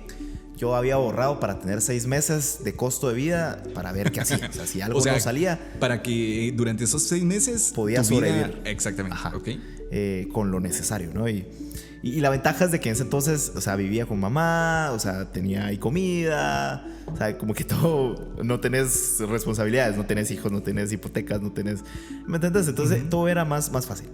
[SPEAKER 2] Yo había ahorrado para tener 6 meses de costo de vida para ver qué hacía. O sea, si algo no salía...
[SPEAKER 1] Para que durante esos 6 meses...
[SPEAKER 2] podía sobrevivir.
[SPEAKER 1] Exactamente.
[SPEAKER 2] Ajá. Okay. Con lo necesario, ¿no? Y la ventaja es de que en ese entonces, o sea, vivía con mamá, o sea, tenía ahí comida, o sea, como que todo... No tenés responsabilidades, no tenés hijos, no tenés hipotecas, no tenés... ¿Me entiendes? Entonces, uh-huh. Todo era más fácil.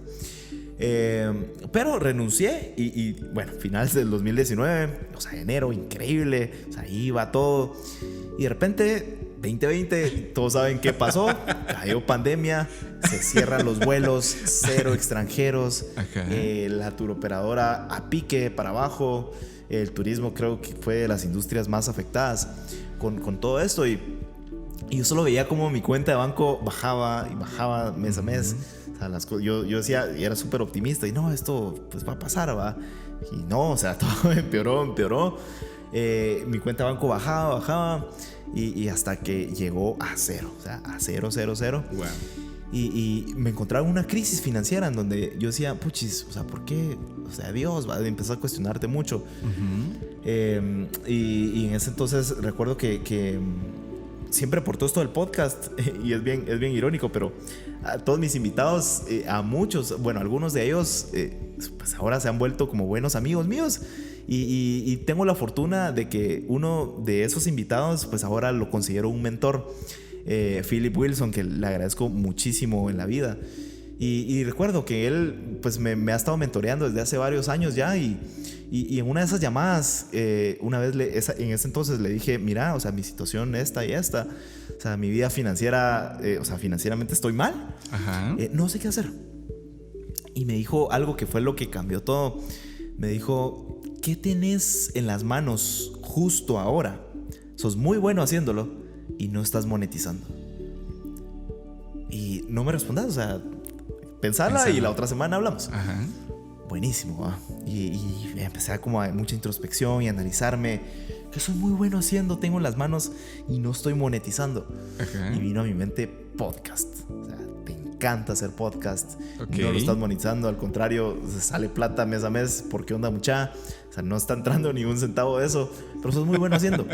[SPEAKER 2] Pero renuncié y bueno, finales del 2019, o sea, enero, increíble, o sea, iba todo y de repente 2020, todos saben qué pasó. Cayó pandemia, se cierran los vuelos, 0 extranjeros. La turoperadora a pique para abajo. El turismo creo que fue de las industrias más afectadas con todo esto. Y yo solo veía como mi cuenta de banco bajaba y bajaba mes a mes. O sea, yo decía, y era súper optimista, y no, esto pues va a pasar, ¿va? Y no, o sea, todo empeoró. Mi cuenta de banco bajaba y hasta que llegó a 0, o sea, a 0.
[SPEAKER 1] Wow.
[SPEAKER 2] Y me encontraba en una crisis financiera en donde yo decía, puchis, o sea, ¿por qué? O sea, Dios, va a empezar a cuestionarte mucho. Y en ese entonces recuerdo que siempre por todo esto del podcast, y es bien irónico, pero a todos mis invitados, a muchos, bueno, algunos de ellos, pues ahora se han vuelto como buenos amigos míos. Y tengo la fortuna de que uno de esos invitados, pues ahora lo considero un mentor, Philip Wilson, que le agradezco muchísimo en la vida. Y recuerdo que él pues me ha estado mentoreando desde hace varios años ya, y en una de esas llamadas, una vez en ese entonces le dije, mira, o sea, mi situación esta y esta, o sea, mi vida financiera, o sea, financieramente estoy mal. No sé qué hacer. Y me dijo algo que fue lo que cambió todo. Me dijo, ¿qué tenés en las manos justo ahora? Sos muy bueno haciéndolo y no estás monetizando. Y no me respondas, o sea, pensarla y la otra semana hablamos. Buenísimo, ¿eh? Y empecé a como a mucha introspección y analizarme. Que soy muy bueno haciendo, tengo en las manos y no estoy monetizando. Y vino a mi mente podcast. O sea, te encanta hacer podcast. No lo estás monetizando, al contrario, sale plata mes a mes. ¿Por qué onda mucha? O sea, no está entrando ni un centavo de eso, pero sos muy bueno haciendo.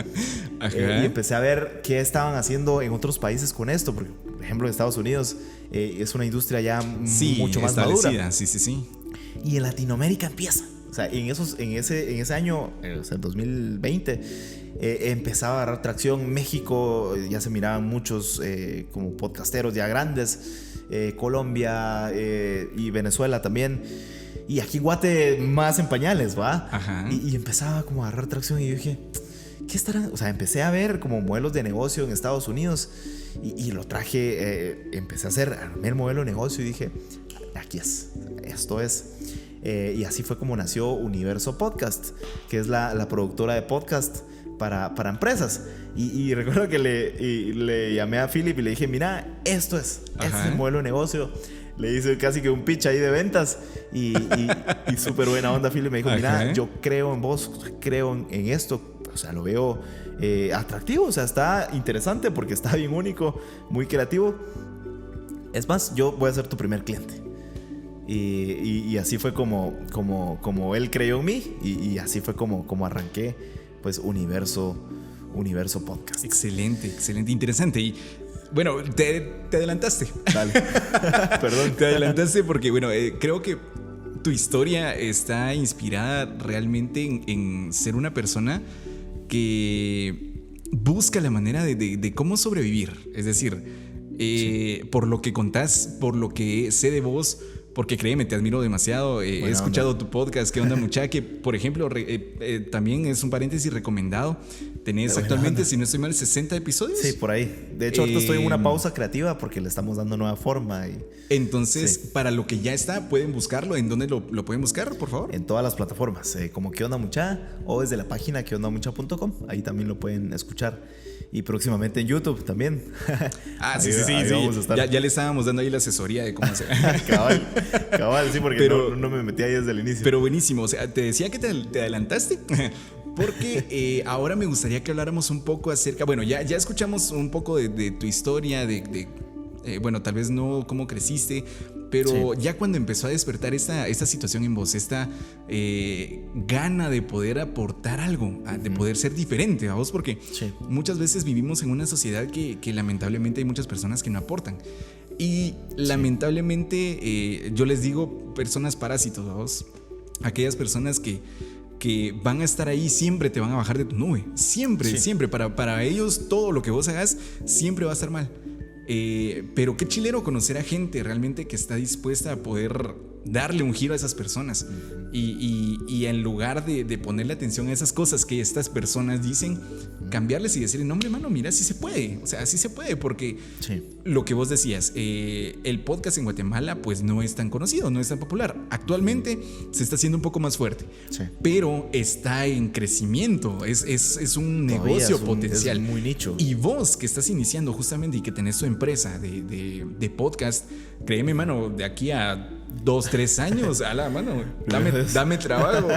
[SPEAKER 2] Y empecé a ver qué estaban haciendo en otros países con esto, porque por ejemplo en Estados Unidos es una industria ya mucho más madura.
[SPEAKER 1] Sí.
[SPEAKER 2] Y en Latinoamérica empieza. O sea, en ese año, o sea, en 2020, empezaba a agarrar tracción. México ya se miraban muchos como podcasteros ya grandes. Colombia y Venezuela también. Y aquí en Guate más en pañales, ¿va? Y empezaba como a agarrar tracción y yo dije, ¿qué estarán? O sea, empecé a ver como modelos de negocio en Estados Unidos y lo traje, empecé a armé el modelo de negocio y dije, aquí esto es. Y así fue como nació Universo Podcast, que es la productora de podcast para empresas. Y recuerdo que le llamé a Philip y le dije, mira, este es el modelo de negocio. Le hice casi que un pitch ahí de ventas y súper buena onda. Philip me dijo, mira, yo creo en vos, creo en esto. O sea, lo veo atractivo, o sea, está interesante porque está bien único, muy creativo. Es más, yo voy a ser tu primer cliente. Y así fue como él creyó en mí y así fue como arranqué pues Universo Podcast.
[SPEAKER 1] Excelente, interesante. Y bueno, te adelantaste.
[SPEAKER 2] Dale. Perdón.
[SPEAKER 1] Te adelantaste porque bueno, creo que tu historia está inspirada realmente en ser una persona que busca la manera de cómo sobrevivir. Es decir, por lo que contás, por lo que sé de vos, porque créeme, te admiro demasiado. He escuchado tu podcast, ¿Qué onda mucha? Que por ejemplo, también es un paréntesis recomendado. Tenés actualmente, si no estoy mal, 60 episodios.
[SPEAKER 2] Sí, por ahí. De hecho, ahorita estoy en una pausa creativa porque le estamos dando nueva forma.
[SPEAKER 1] Entonces, para lo que ya está, pueden buscarlo. ¿En dónde lo pueden buscar, por favor?
[SPEAKER 2] En todas las plataformas, como ¿Qué onda mucha? O desde la página queondamucha.com. Ahí también lo pueden escuchar. Y próximamente en YouTube también.
[SPEAKER 1] Sí. Ya le estábamos dando ahí la asesoría de cómo hacer.
[SPEAKER 2] cabal, sí, porque no me metí ahí desde el inicio.
[SPEAKER 1] Pero buenísimo. O sea, te decía que te adelantaste. Porque ahora me gustaría que habláramos un poco acerca. Bueno, ya escuchamos un poco de tu historia, bueno, tal vez no cómo creciste, pero ya cuando empezó a despertar esta situación en vos, esta gana de poder aportar algo, de poder ser diferente a vos, porque muchas veces vivimos en una sociedad que lamentablemente hay muchas personas que no aportan. Y lamentablemente yo les digo personas parásitos a vos, aquellas personas que van a estar ahí, siempre te van a bajar de tu nube, siempre, para ellos todo lo que vos hagas siempre va a estar mal. Pero qué chilero conocer a gente realmente que está dispuesta a poder darle un giro a esas personas. Y en lugar de ponerle atención a esas cosas que estas personas dicen, cambiarles y decirle, no hombre, mano, mira, sí se puede. O sea, sí se puede, porque lo que vos decías, el podcast en Guatemala pues no es tan conocido, no es tan popular. Actualmente se está haciendo un poco más fuerte, pero está en crecimiento. Es un negocio potencial.
[SPEAKER 2] Es muy nicho.
[SPEAKER 1] Y vos que estás iniciando justamente y que tenés tu empresa de podcast, créeme, mano, de aquí a 2-3 años, a la mano, dame trabajo.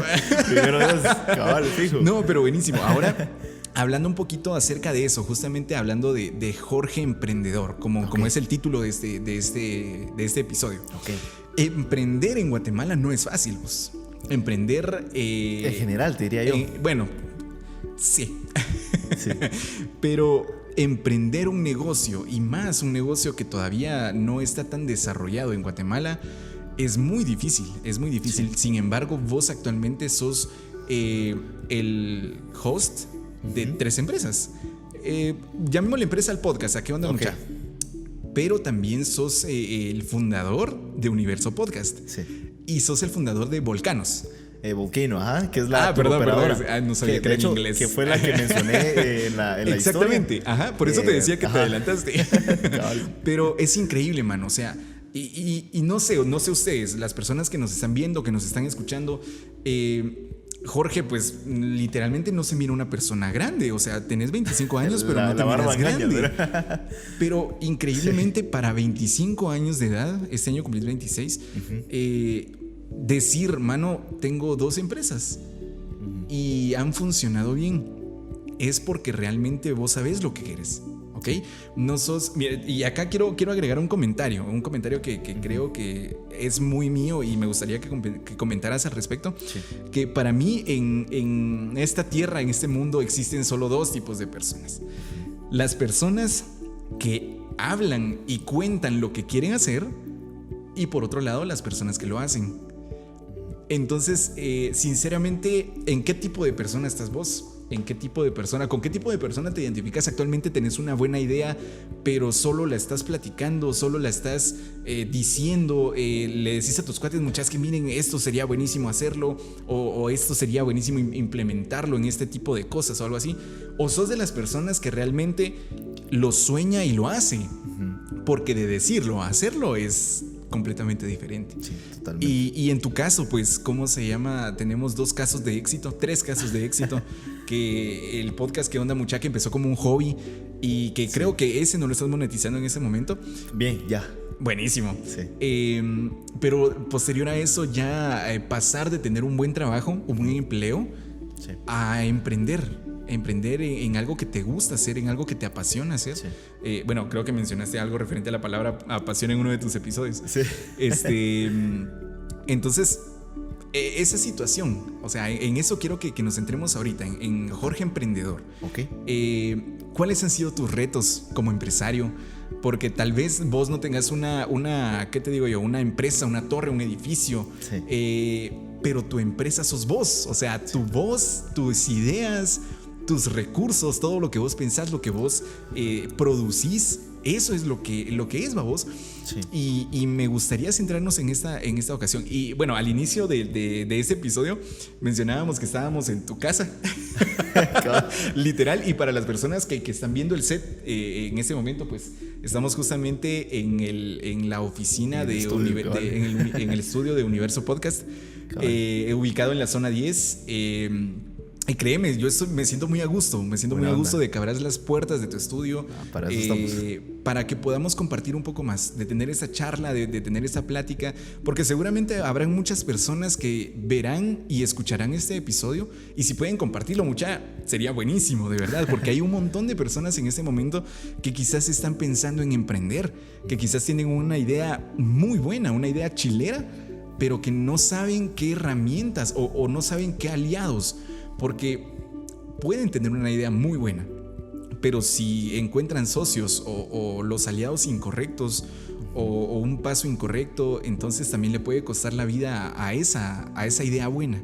[SPEAKER 2] Primero Dios, cabal, fijo.
[SPEAKER 1] No, pero buenísimo. Ahora, hablando un poquito acerca de eso, justamente hablando de Jorge Emprendedor, como es el título de este episodio. Emprender en Guatemala no es fácil, vos. Emprender...
[SPEAKER 2] en general, te diría yo.
[SPEAKER 1] Bueno, sí. Pero emprender un negocio, y más un negocio que todavía no está tan desarrollado en Guatemala, es muy difícil, Sin embargo, vos actualmente sos el host de 3 empresas. Llamémosle empresa al podcast, ¿a qué onda, mucha? Pero también sos el fundador de Universo Podcast. Y sos el fundador de Volcanos.
[SPEAKER 2] Volcano, que es la
[SPEAKER 1] perdón. No sabía que era en inglés.
[SPEAKER 2] Que fue la que mencioné en la
[SPEAKER 1] Exactamente,
[SPEAKER 2] historia.
[SPEAKER 1] Por eso te decía que te adelantaste. Pero es increíble, mano. O sea, y no sé ustedes, las personas que nos están viendo, que nos están escuchando, Jorge, pues literalmente no se mira una persona grande. O sea, tenés 25 años, pero no te miras grande. Pero increíblemente, para 25 años de edad, este año cumplís 26, decir, mano, tengo 2 empresas y han funcionado bien, es porque realmente vos sabés lo que querés, ¿ok? No sos... Mira, y acá quiero agregar un comentario que creo que es muy mío y me gustaría que comentaras al respecto. Que para mí en esta tierra, en este mundo, existen solo 2 tipos de personas. Las personas que hablan y cuentan lo que quieren hacer, y por otro lado, las personas que lo hacen. Entonces, sinceramente, ¿en qué tipo de persona estás vos? ¿Con qué tipo de persona te identificas actualmente? ¿Tenés una buena idea, pero solo la estás platicando, solo la estás diciendo? Le decís a tus cuates, muchachos, que miren, esto sería buenísimo hacerlo, o esto sería buenísimo implementarlo en este tipo de cosas o algo así. ¿O sos de las personas que realmente lo sueña y lo hace? Porque de decirlo a hacerlo es completamente diferente.
[SPEAKER 2] Sí, totalmente.
[SPEAKER 1] Y en tu caso, pues, ¿cómo se llama? Tenemos 3 casos de éxito. Que el podcast ¿Qué onda, mucha? Que empezó como un hobby y que creo que ese no lo estás monetizando en ese momento.
[SPEAKER 2] Bien, ya.
[SPEAKER 1] Buenísimo. Pero posterior a eso, ya pasar de tener un buen trabajo, un buen empleo, a emprender en algo que te gusta hacer, en algo que te apasiona hacer. Bueno, creo que mencionaste algo referente a la palabra apasión en uno de tus episodios. Entonces, esa situación, o sea, en eso quiero que nos centremos ahorita, en Jorge Emprendedor. ¿Cuáles han sido tus retos como empresario? Porque tal vez vos no tengas ¿qué te digo yo? Una empresa, una torre, un edificio, pero tu empresa sos vos. O sea, tu voz, tus ideas, tus recursos, todo lo que vos pensás, lo que vos producís, eso es lo que es, babos. Y me gustaría centrarnos en esta ocasión. Y bueno, al inicio de este episodio mencionábamos que estábamos en tu casa. Literal. Y para las personas que están viendo el set en este momento, pues estamos justamente en la oficina en el estudio de Universo Podcast, ubicado en la zona 10. Y créeme, yo me siento muy a gusto. De que abras las puertas de tu estudio.
[SPEAKER 2] Para eso estamos.
[SPEAKER 1] Para que podamos compartir un poco más, de tener esa charla, de tener esa plática. Porque seguramente habrán muchas personas que verán y escucharán este episodio. Y si pueden compartirlo, sería buenísimo, de verdad. Porque hay un montón de personas en este momento que quizás están pensando en emprender. Que quizás tienen una idea muy buena, una idea chilera, pero que no saben qué herramientas o no saben qué aliados. Porque pueden tener una idea muy buena, pero si encuentran socios o los aliados incorrectos o un paso incorrecto, entonces también le puede costar la vida a esa idea buena.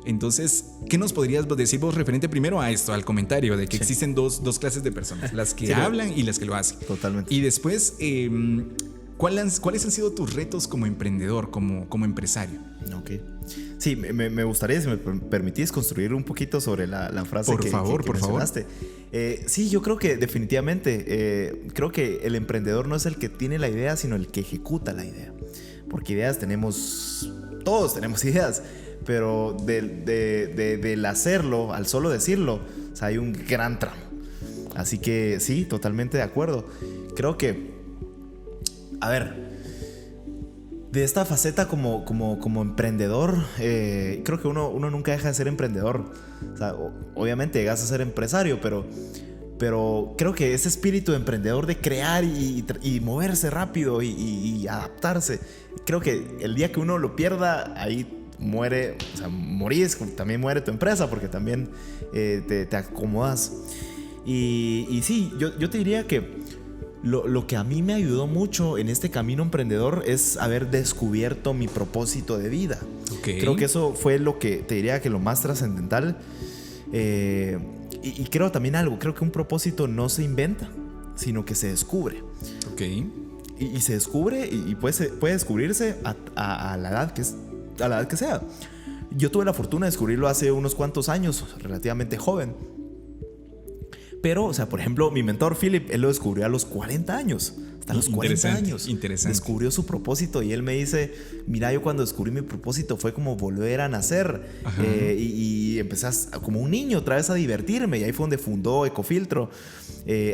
[SPEAKER 1] Entonces, ¿qué nos podrías decir vos referente primero a esto, al comentario de que existen dos clases de personas, las que hablan y las que lo hacen?
[SPEAKER 2] Totalmente.
[SPEAKER 1] Y después, ¿cuáles han sido tus retos como emprendedor, como empresario?
[SPEAKER 2] Ok. Sí, me gustaría, si me permitís, construir un poquito sobre la frase
[SPEAKER 1] por
[SPEAKER 2] que mencionaste. Sí, yo creo que definitivamente, creo que el emprendedor no es el que tiene la idea, sino el que ejecuta la idea. Porque ideas todos tenemos ideas, pero del hacerlo, al solo decirlo, o sea, hay un gran tramo. Así que sí, totalmente de acuerdo. Creo que, a ver, de esta faceta como emprendedor, creo que uno nunca deja de ser emprendedor. O sea, obviamente llegas a ser empresario, pero creo que ese espíritu de emprendedor de crear y moverse rápido y adaptarse, creo que el día que uno lo pierda, ahí muere, o sea, morís, también muere tu empresa, porque también te acomodas. Y sí, yo te diría que lo que a mí me ayudó mucho en este camino emprendedor es haber descubierto mi propósito de vida. Okay. Creo que eso fue lo que te diría que lo más trascendental. Y creo también algo, creo que un propósito no se inventa, sino que se descubre.
[SPEAKER 1] Okay.
[SPEAKER 2] Y se descubre y puede descubrirse a la edad que sea. Yo tuve la fortuna de descubrirlo hace unos cuantos años, relativamente joven. Pero, o sea, por ejemplo, mi mentor Philip, él lo descubrió a los 40 años. Hasta los 40 años.
[SPEAKER 1] Interesante.
[SPEAKER 2] Descubrió su propósito y él me dice, mira, yo cuando descubrí mi propósito fue como volver a nacer. Y empecé como un niño otra vez a divertirme. Y ahí fue donde fundó Ecofiltro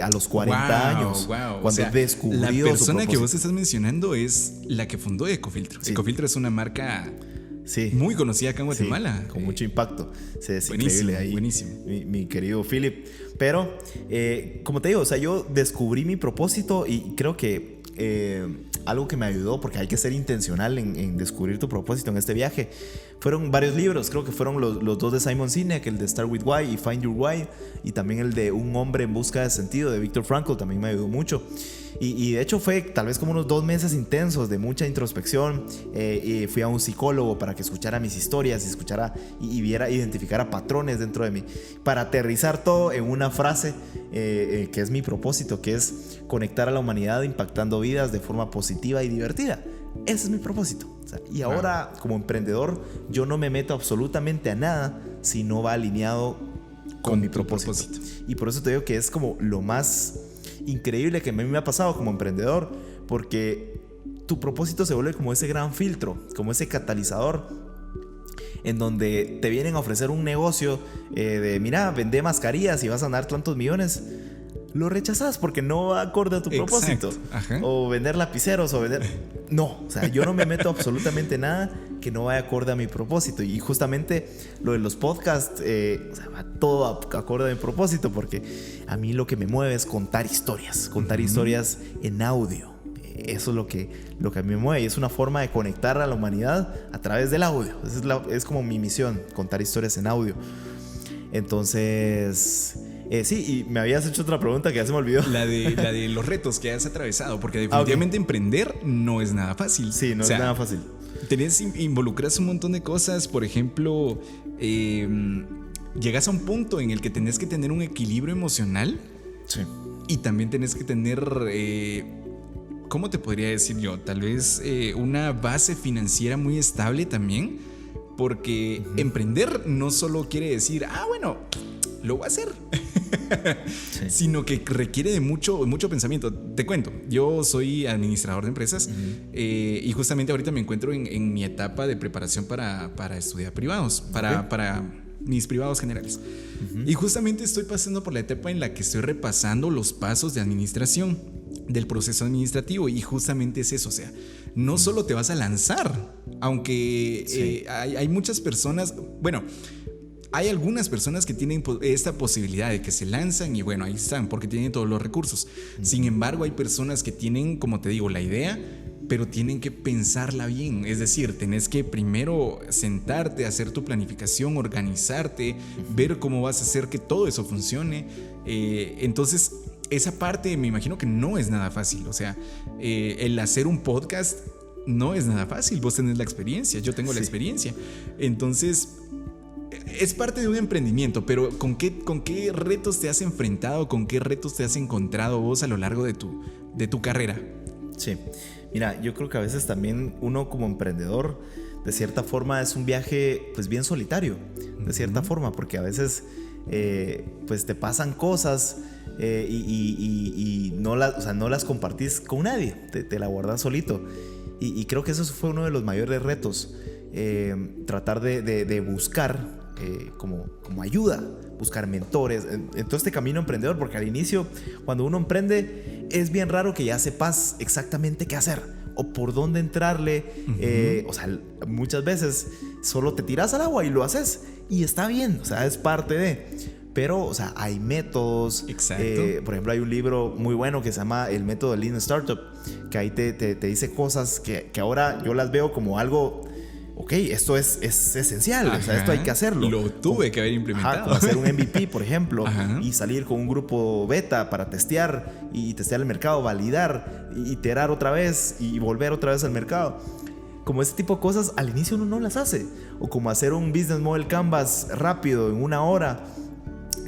[SPEAKER 2] a los 40 años.
[SPEAKER 1] Wow.
[SPEAKER 2] Cuando descubrió
[SPEAKER 1] la persona
[SPEAKER 2] su propósito.
[SPEAKER 1] Que vos estás mencionando es la que fundó Ecofiltro. Sí. Ecofiltro es una marca... Sí. Muy conocida acá en Guatemala.
[SPEAKER 2] Sí, con mucho impacto. Sí, es increíble ahí.
[SPEAKER 1] Buenísimo.
[SPEAKER 2] Mi querido Philip. Pero, como te digo, o sea, yo descubrí mi propósito y creo que algo que me ayudó, porque hay que ser intencional en descubrir tu propósito en este viaje, fueron varios libros. Creo que fueron los dos de Simon Sinek, el de Start With Why y Find Your Why, y también el de Un hombre en busca de sentido de Viktor Frankl, también me ayudó mucho. Y de hecho fue tal vez como unos 2 meses intensos de mucha introspección. Y fui a un psicólogo para que escuchara mis historias y identificara patrones dentro de mí, para aterrizar todo en una frase que es mi propósito, que es conectar a la humanidad impactando vidas de forma positiva y divertida. Ese es mi propósito. O sea, y ahora como emprendedor yo no me meto absolutamente a nada si no va alineado con mi propósito. Y por eso te digo que es como lo más increíble que a mí me ha pasado como emprendedor, porque tu propósito se vuelve como ese gran filtro, como ese catalizador en donde te vienen a ofrecer un negocio de mira, vende mascarillas y vas a ganar tantos millones. Lo rechazas porque no va acorde a tu propósito. O vender lapiceros o vender... No, o sea, yo no me meto absolutamente nada que no vaya acorde a mi propósito. Y justamente lo de los podcasts, o sea, va todo acorde a mi propósito, porque a mí lo que me mueve es contar historias en audio. Eso es lo que a mí me mueve, y es una forma de conectar a la humanidad a través del audio. Es como mi misión, contar historias en audio. Entonces... sí, y me habías hecho otra pregunta que ya se me olvidó.
[SPEAKER 1] La de los retos que has atravesado, porque definitivamente emprender no es nada fácil.
[SPEAKER 2] Sí, no es nada fácil.
[SPEAKER 1] Involucras un montón de cosas. Por ejemplo, llegas a un punto en el que tenés que tener un equilibrio emocional.
[SPEAKER 2] Sí.
[SPEAKER 1] Y también tenés que tener, ¿cómo te podría decir yo? Tal vez una base financiera muy estable también. Porque emprender no solo quiere decir, bueno, lo voy a hacer. Sí. Sino que requiere de mucho pensamiento. Te cuento, yo soy administrador de empresas. Y justamente ahorita me encuentro en mi etapa de preparación para estudiar privados, para mis privados generales. Y justamente estoy pasando por la etapa en la que estoy repasando los pasos de administración del proceso administrativo, y justamente es eso. O sea, no solo te vas a lanzar, aunque hay muchas personas, bueno, hay algunas personas que tienen esta posibilidad de que se lanzan y bueno, ahí están porque tienen todos los recursos. Sin embargo, hay personas que tienen, como te digo, la idea, pero tienen que pensarla bien. Es decir, tenés que primero sentarte, hacer tu planificación, organizarte, ver cómo vas a hacer que todo eso funcione. Entonces, esa parte me imagino que no es nada fácil. O sea, el hacer un podcast no es nada fácil. Vos tenés la experiencia, yo tengo la experiencia. Entonces... es parte de un emprendimiento, pero ¿con qué retos te has enfrentado? ¿Con qué retos te has encontrado vos a lo largo de tu carrera?
[SPEAKER 2] Sí, Mira, yo creo que a veces también uno como emprendedor, de cierta forma, es un viaje pues bien solitario, de cierta forma, porque a veces pues te pasan cosas y no las compartís con nadie, te la guardas solito. Y creo que eso fue uno de los mayores retos, tratar de buscar como ayuda, buscar mentores en todo este camino emprendedor, porque al inicio, cuando uno emprende, es bien raro que ya sepas exactamente qué hacer o por dónde entrarle. O sea, muchas veces solo te tiras al agua y lo haces y está bien, o sea, es parte de... Pero, o sea, hay métodos.
[SPEAKER 1] Exacto.
[SPEAKER 2] Por ejemplo, hay un libro muy bueno que se llama El método Lean Startup, que ahí te dice cosas que ahora yo las veo como algo... Ok, esto es esencial. Ajá. O sea, esto hay que hacerlo.
[SPEAKER 1] Lo tuve que haber implementado.
[SPEAKER 2] Como hacer un MVP, por ejemplo.
[SPEAKER 1] Ajá.
[SPEAKER 2] Y salir con un grupo beta para testear y testear el mercado, validar, iterar otra vez y volver otra vez al mercado. Como ese tipo de cosas al inicio uno no las hace. O como hacer un business model canvas rápido en 1 hora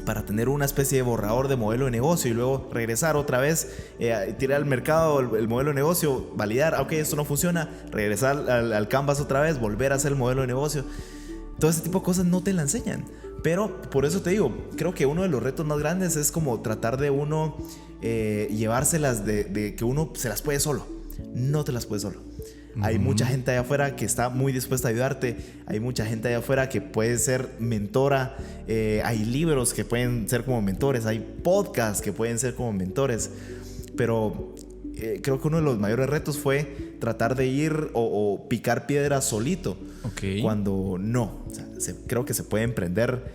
[SPEAKER 2] para tener una especie de borrador de modelo de negocio y luego regresar otra vez, tirar al mercado el modelo de negocio, validar, ok, esto no funciona, regresar al canvas otra vez, volver a hacer el modelo de negocio. Todo ese tipo de cosas no te la enseñan. Pero por eso te digo, creo que uno de los retos más grandes es como tratar de uno llevárselas de que uno se las puede solo. No te las puedes solo. Hay mucha gente allá afuera que está muy dispuesta a ayudarte. Hay mucha gente allá afuera que puede ser mentora. Hay libros que pueden ser como mentores. Hay podcasts que pueden ser como mentores. Pero creo que uno de los mayores retos fue tratar de ir o picar piedra solito.
[SPEAKER 1] Okay.
[SPEAKER 2] Cuando no. O sea, creo que se puede emprender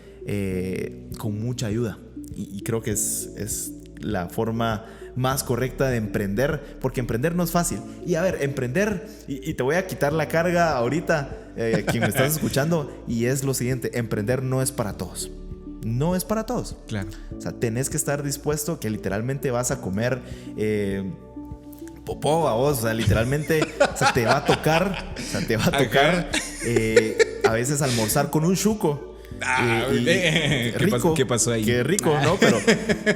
[SPEAKER 2] con mucha ayuda. Y creo que es la forma más correcta de emprender, porque emprender no es fácil. Y a ver, emprender, y te voy a quitar la carga ahorita, quien me estás escuchando, y es lo siguiente: emprender no es para todos. No es para todos.
[SPEAKER 1] Claro.
[SPEAKER 2] O sea, tenés que estar dispuesto que literalmente vas a comer popó a vos. O sea, literalmente, o sea, te va a tocar. O sea, te va a tocar a veces almorzar con un chuco. Rico,
[SPEAKER 1] ¿Qué pasó ahí?
[SPEAKER 2] Qué rico, ¿no?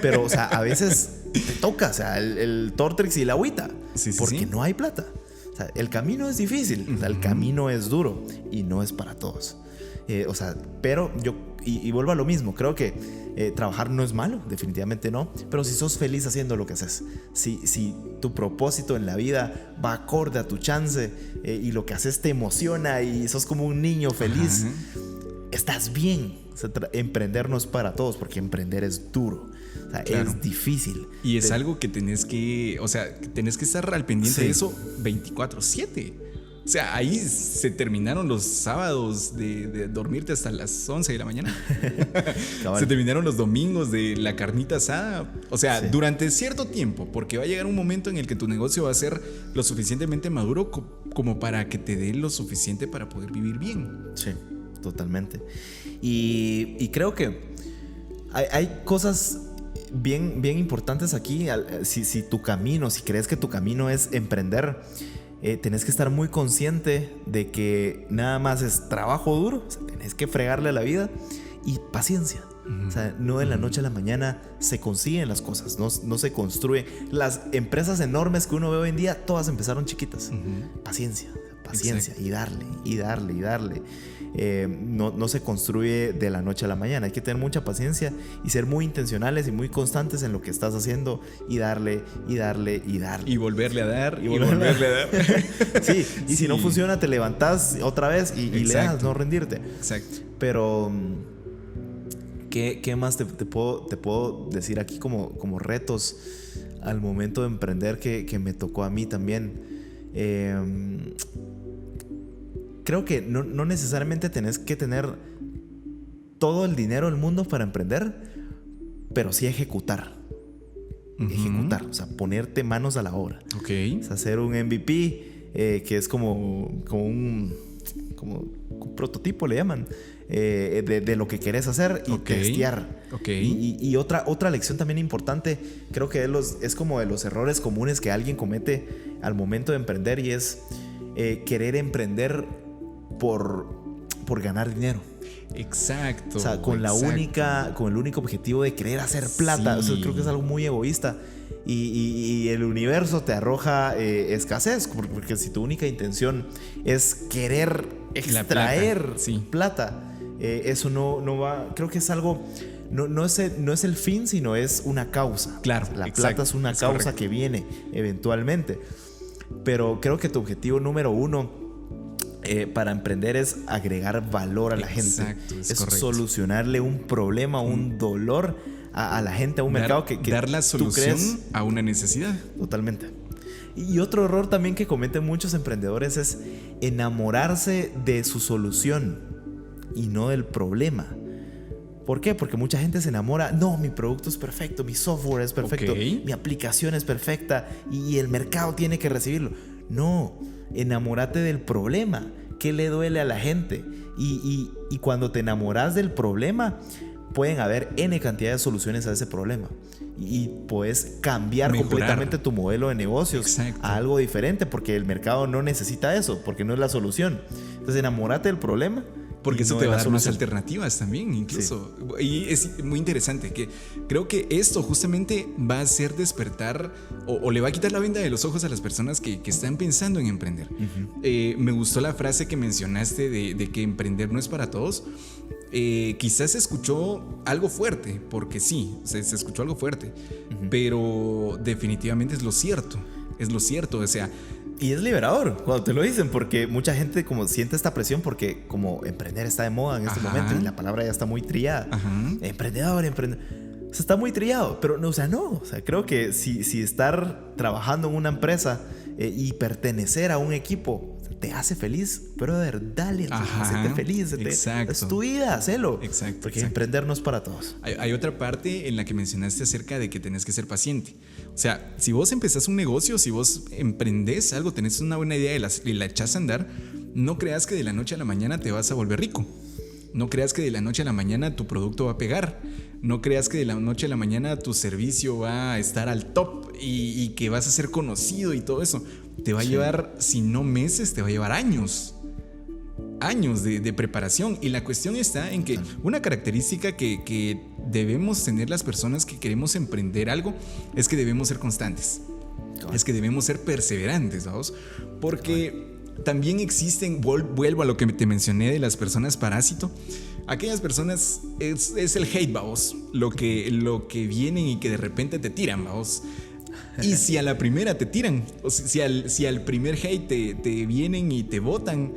[SPEAKER 2] Pero, o sea, a veces te toca, o sea, el Tortrix y la agüita, porque no hay plata. O sea, el camino es difícil, o sea, el camino es duro y no es para todos. O sea, pero yo, y vuelvo a lo mismo, creo que trabajar no es malo, definitivamente no, pero si sos feliz haciendo lo que haces, si tu propósito en la vida va acorde a tu chance y lo que haces te emociona y sos como un niño feliz, estás bien. O sea, emprender no es para todos, porque emprender es duro. O sea, claro, es difícil.
[SPEAKER 1] Y es algo que tenés que estar al pendiente de eso 24/7. O sea, ahí se terminaron los sábados de dormirte hasta las 11 de la mañana. Se terminaron los domingos de la carnita asada. O sea, durante cierto tiempo, porque va a llegar un momento en el que tu negocio va a ser lo suficientemente maduro como para que te dé lo suficiente para poder vivir bien.
[SPEAKER 2] Sí, totalmente. Y creo que hay cosas bien importantes aquí. Si tu camino, si crees que tu camino es emprender, tenés que estar muy consciente de que nada más es trabajo duro. O sea, tenés que fregarle a la vida y paciencia. O sea, no de la noche a la mañana se consiguen las cosas, no se construye. Las empresas enormes que uno ve hoy en día, todas empezaron chiquitas. Paciencia. Exacto. y darle. No se construye de la noche a la mañana. Hay que tener mucha paciencia y ser muy intencionales y muy constantes en lo que estás haciendo, y darle.
[SPEAKER 1] Y volverle a dar. Y volverle a dar.
[SPEAKER 2] Sí, y si no funciona, te levantás otra vez y le das, no rendirte.
[SPEAKER 1] Exacto.
[SPEAKER 2] Pero ¿qué más te puedo decir aquí como retos al momento de emprender que me tocó a mí también? Creo que no necesariamente tenés que tener todo el dinero del mundo para emprender, pero sí ejecutar. Ejecutar, o sea, ponerte manos a la obra.
[SPEAKER 1] Okay.
[SPEAKER 2] O sea, hacer un MVP, que es como un prototipo, le llaman, de lo que querés hacer y testear. Y otra lección también importante, creo que es como de los errores comunes que alguien comete al momento de emprender, y es querer emprender por ganar dinero.
[SPEAKER 1] Exacto.
[SPEAKER 2] O sea, con el único objetivo de querer hacer plata.
[SPEAKER 1] Sí.
[SPEAKER 2] Eso creo que es algo muy egoísta. Y el universo te arroja escasez, porque si tu única intención es querer extraer plata, eso no va. Creo que es algo. No es el fin, sino es una causa.
[SPEAKER 1] Claro.
[SPEAKER 2] La plata es una causa correcto. Que viene eventualmente. Pero creo que tu objetivo número uno para emprender es agregar valor a la gente. Es solucionarle un problema, un dolor a la gente, a un mercado que
[SPEAKER 1] dar la solución a una necesidad.
[SPEAKER 2] Totalmente. Y otro error también que cometen muchos emprendedores es enamorarse de su solución y no del problema. ¿Por qué? Porque mucha gente se enamora. No, mi producto es perfecto, mi software es perfecto, mi aplicación es perfecta y el mercado tiene que recibirlo. No, enamórate del problema. ¿Qué le duele a la gente? Y cuando te enamoras del problema, pueden haber N cantidad de soluciones a ese problema. Y puedes cambiar completamente tu modelo de negocios a algo diferente, porque el mercado no necesita eso, porque no es la solución. Entonces, enamórate del problema.
[SPEAKER 1] Porque eso te va a dar más alternativas también, incluso. Sí. Y es muy interesante que creo que esto justamente va a hacer despertar o le va a quitar la venda de los ojos a las personas que están pensando en emprender. Me gustó la frase que mencionaste de que emprender no es para todos. Quizás se escuchó algo fuerte, porque sí, se escuchó algo fuerte, pero definitivamente es lo cierto, o sea.
[SPEAKER 2] Y es liberador cuando te lo dicen, porque mucha gente como siente esta presión porque como emprender está de moda en este momento y la palabra ya está muy trillada. Emprendedor. O sea, está muy trillado, pero no, creo que si estar trabajando en una empresa y pertenecer a un equipo te hace feliz, brother, dale, hacete feliz. Es tu vida, hacelo. Porque emprender no es para todos.
[SPEAKER 1] Hay otra parte en la que mencionaste acerca de que tenés que ser paciente. O sea, si vos empezás un negocio, si vos emprendés algo, tenés una buena idea y la echás a andar, no creas que de la noche a la mañana te vas a volver rico. No creas que de la noche a la mañana tu producto va a pegar. No creas que de la noche a la mañana tu servicio va a estar al top y que vas a ser conocido y todo eso. Te va a llevar, si no meses, te va a llevar años. Años de preparación. Y la cuestión está en que una característica que debemos tener las personas que queremos emprender algo es que debemos ser constantes. Es que debemos ser perseverantes, ¿vamos? Porque también existen, vuelvo a lo que te mencioné de las personas parásito. Aquellas personas es el hate, vamos, lo que vienen y que de repente te tiran, vamos. Y si a la primera te tiran, o si al primer hate te vienen y te botan,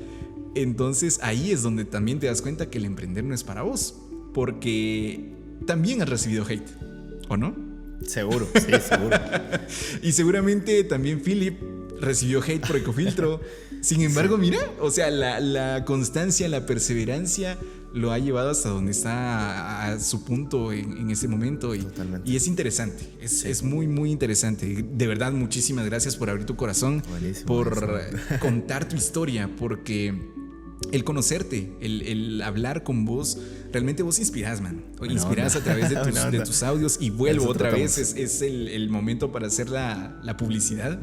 [SPEAKER 1] entonces ahí es donde también te das cuenta que el emprender no es para vos, porque también has recibido hate, ¿o no?
[SPEAKER 2] Seguro, sí, seguro.
[SPEAKER 1] Y seguramente también Philip recibió hate por Ecofiltro. Sin embargo, mira, o sea, la constancia, la perseverancia lo ha llevado hasta donde está a su punto en ese momento. Y es interesante, es muy, muy interesante. De verdad, muchísimas gracias por abrir tu corazón, por contar tu historia, porque el conocerte, el hablar con vos, realmente vos inspirás, man. Inspirás a través de tus audios. Y vuelvo otra vez, es el momento para hacer la publicidad.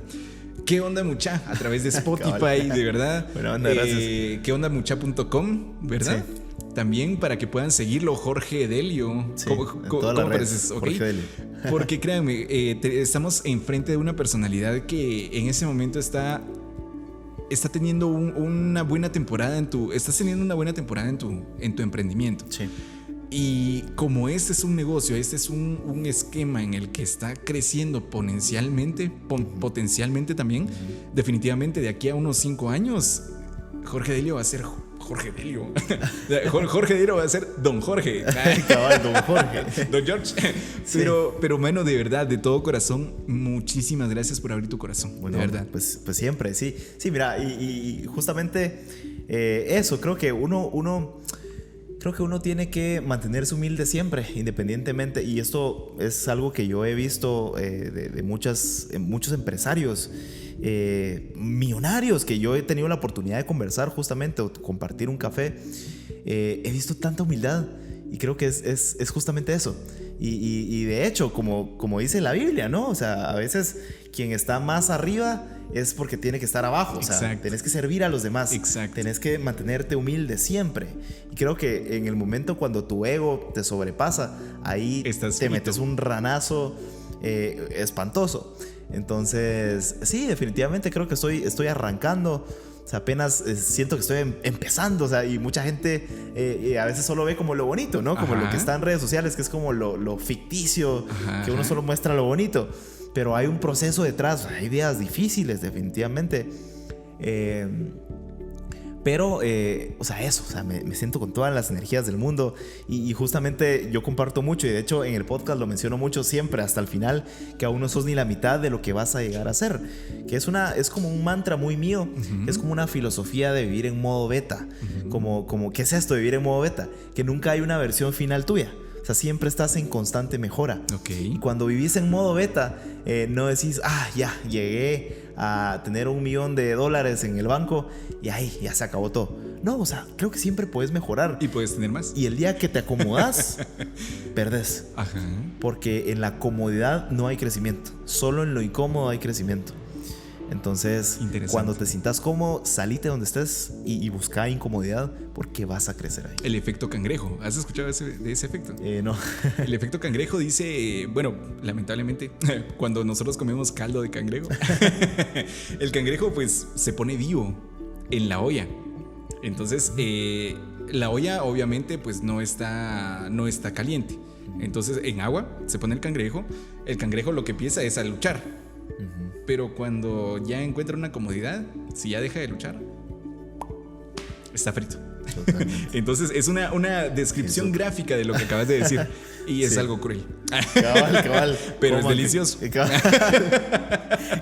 [SPEAKER 1] ¿Qué onda mucha? A través de Spotify, de verdad.
[SPEAKER 2] Buena onda, gracias.
[SPEAKER 1] ¿Qué onda mucha.com, verdad? Sí. También para que puedan seguirlo, Jorge Delio.
[SPEAKER 2] Sí, ¿Cómo apareces?
[SPEAKER 1] Okay. Jorge Delio. Porque créanme, estamos enfrente de una personalidad que en ese momento está teniendo una buena temporada estás teniendo una buena temporada en tu emprendimiento.
[SPEAKER 2] Sí.
[SPEAKER 1] Y como este es un negocio, este es un esquema en el que está creciendo potencialmente también, definitivamente de aquí a unos 5 años, Jorge Delio va a ser Jorge Delio. Jorge Delio va a ser Don Jorge.
[SPEAKER 2] Don Jorge.
[SPEAKER 1] Don George. Sí. Pero mano, de verdad, de todo corazón, muchísimas gracias por abrir tu corazón.
[SPEAKER 2] Bueno,
[SPEAKER 1] de verdad.
[SPEAKER 2] Pues siempre, sí. Sí, mira, y justamente eso, creo que uno tiene que mantenerse humilde siempre, independientemente. Y esto es algo que yo he visto de muchos empresarios millonarios que yo he tenido la oportunidad de conversar justamente o compartir un café. He visto tanta humildad y creo que es justamente eso. Y de hecho, como dice la Biblia, ¿no? O sea, a veces quien está más arriba es porque tiene que estar abajo. O sea, tenés que servir a los demás. Tenés que mantenerte humilde siempre. Y creo que en el momento cuando tu ego te sobrepasa, ahí te metes un ranazo espantoso. Entonces, sí, definitivamente creo que estoy arrancando. O sea, apenas siento que estoy empezando. O sea, y mucha gente a veces solo ve como lo bonito, ¿no? Como lo que está en redes sociales, que es como lo ficticio, que uno solo muestra lo bonito. Pero hay un proceso detrás, hay días difíciles, definitivamente. Pero, o sea, eso, o sea, me siento con todas las energías del mundo y justamente yo comparto mucho y de hecho en el podcast lo menciono mucho siempre hasta el final, que aún no sos ni la mitad de lo que vas a llegar a ser, que es como un mantra muy mío, es como una filosofía de vivir en modo beta, como ¿qué es esto de vivir en modo beta? Que nunca hay una versión final tuya. O sea, siempre estás en constante mejora. Y cuando vivís en modo beta, no decís, ya llegué a tener $1 millón en el banco y ahí ya se acabó todo. No, o sea, creo que siempre puedes mejorar.
[SPEAKER 1] Y puedes tener más.
[SPEAKER 2] Y el día que te acomodas, perdés. Porque en la comodidad no hay crecimiento. Solo en lo incómodo hay crecimiento. Entonces, cuando te sientas cómodo, salite donde estés y busca incomodidad porque vas a crecer ahí.
[SPEAKER 1] El efecto cangrejo. ¿Has escuchado de ese efecto?
[SPEAKER 2] No.
[SPEAKER 1] El efecto cangrejo dice, bueno, lamentablemente, cuando nosotros comemos caldo de cangrejo, el cangrejo pues se pone vivo en la olla. Entonces, la olla obviamente pues no está caliente. Entonces, en agua se pone el cangrejo lo que empieza es a luchar. Pero cuando ya encuentra una comodidad, si ya deja de luchar, está frito. Totalmente. Entonces es una descripción gráfica de lo que acabas de decir. Y es algo cruel.
[SPEAKER 2] Cabal.
[SPEAKER 1] Pero es delicioso.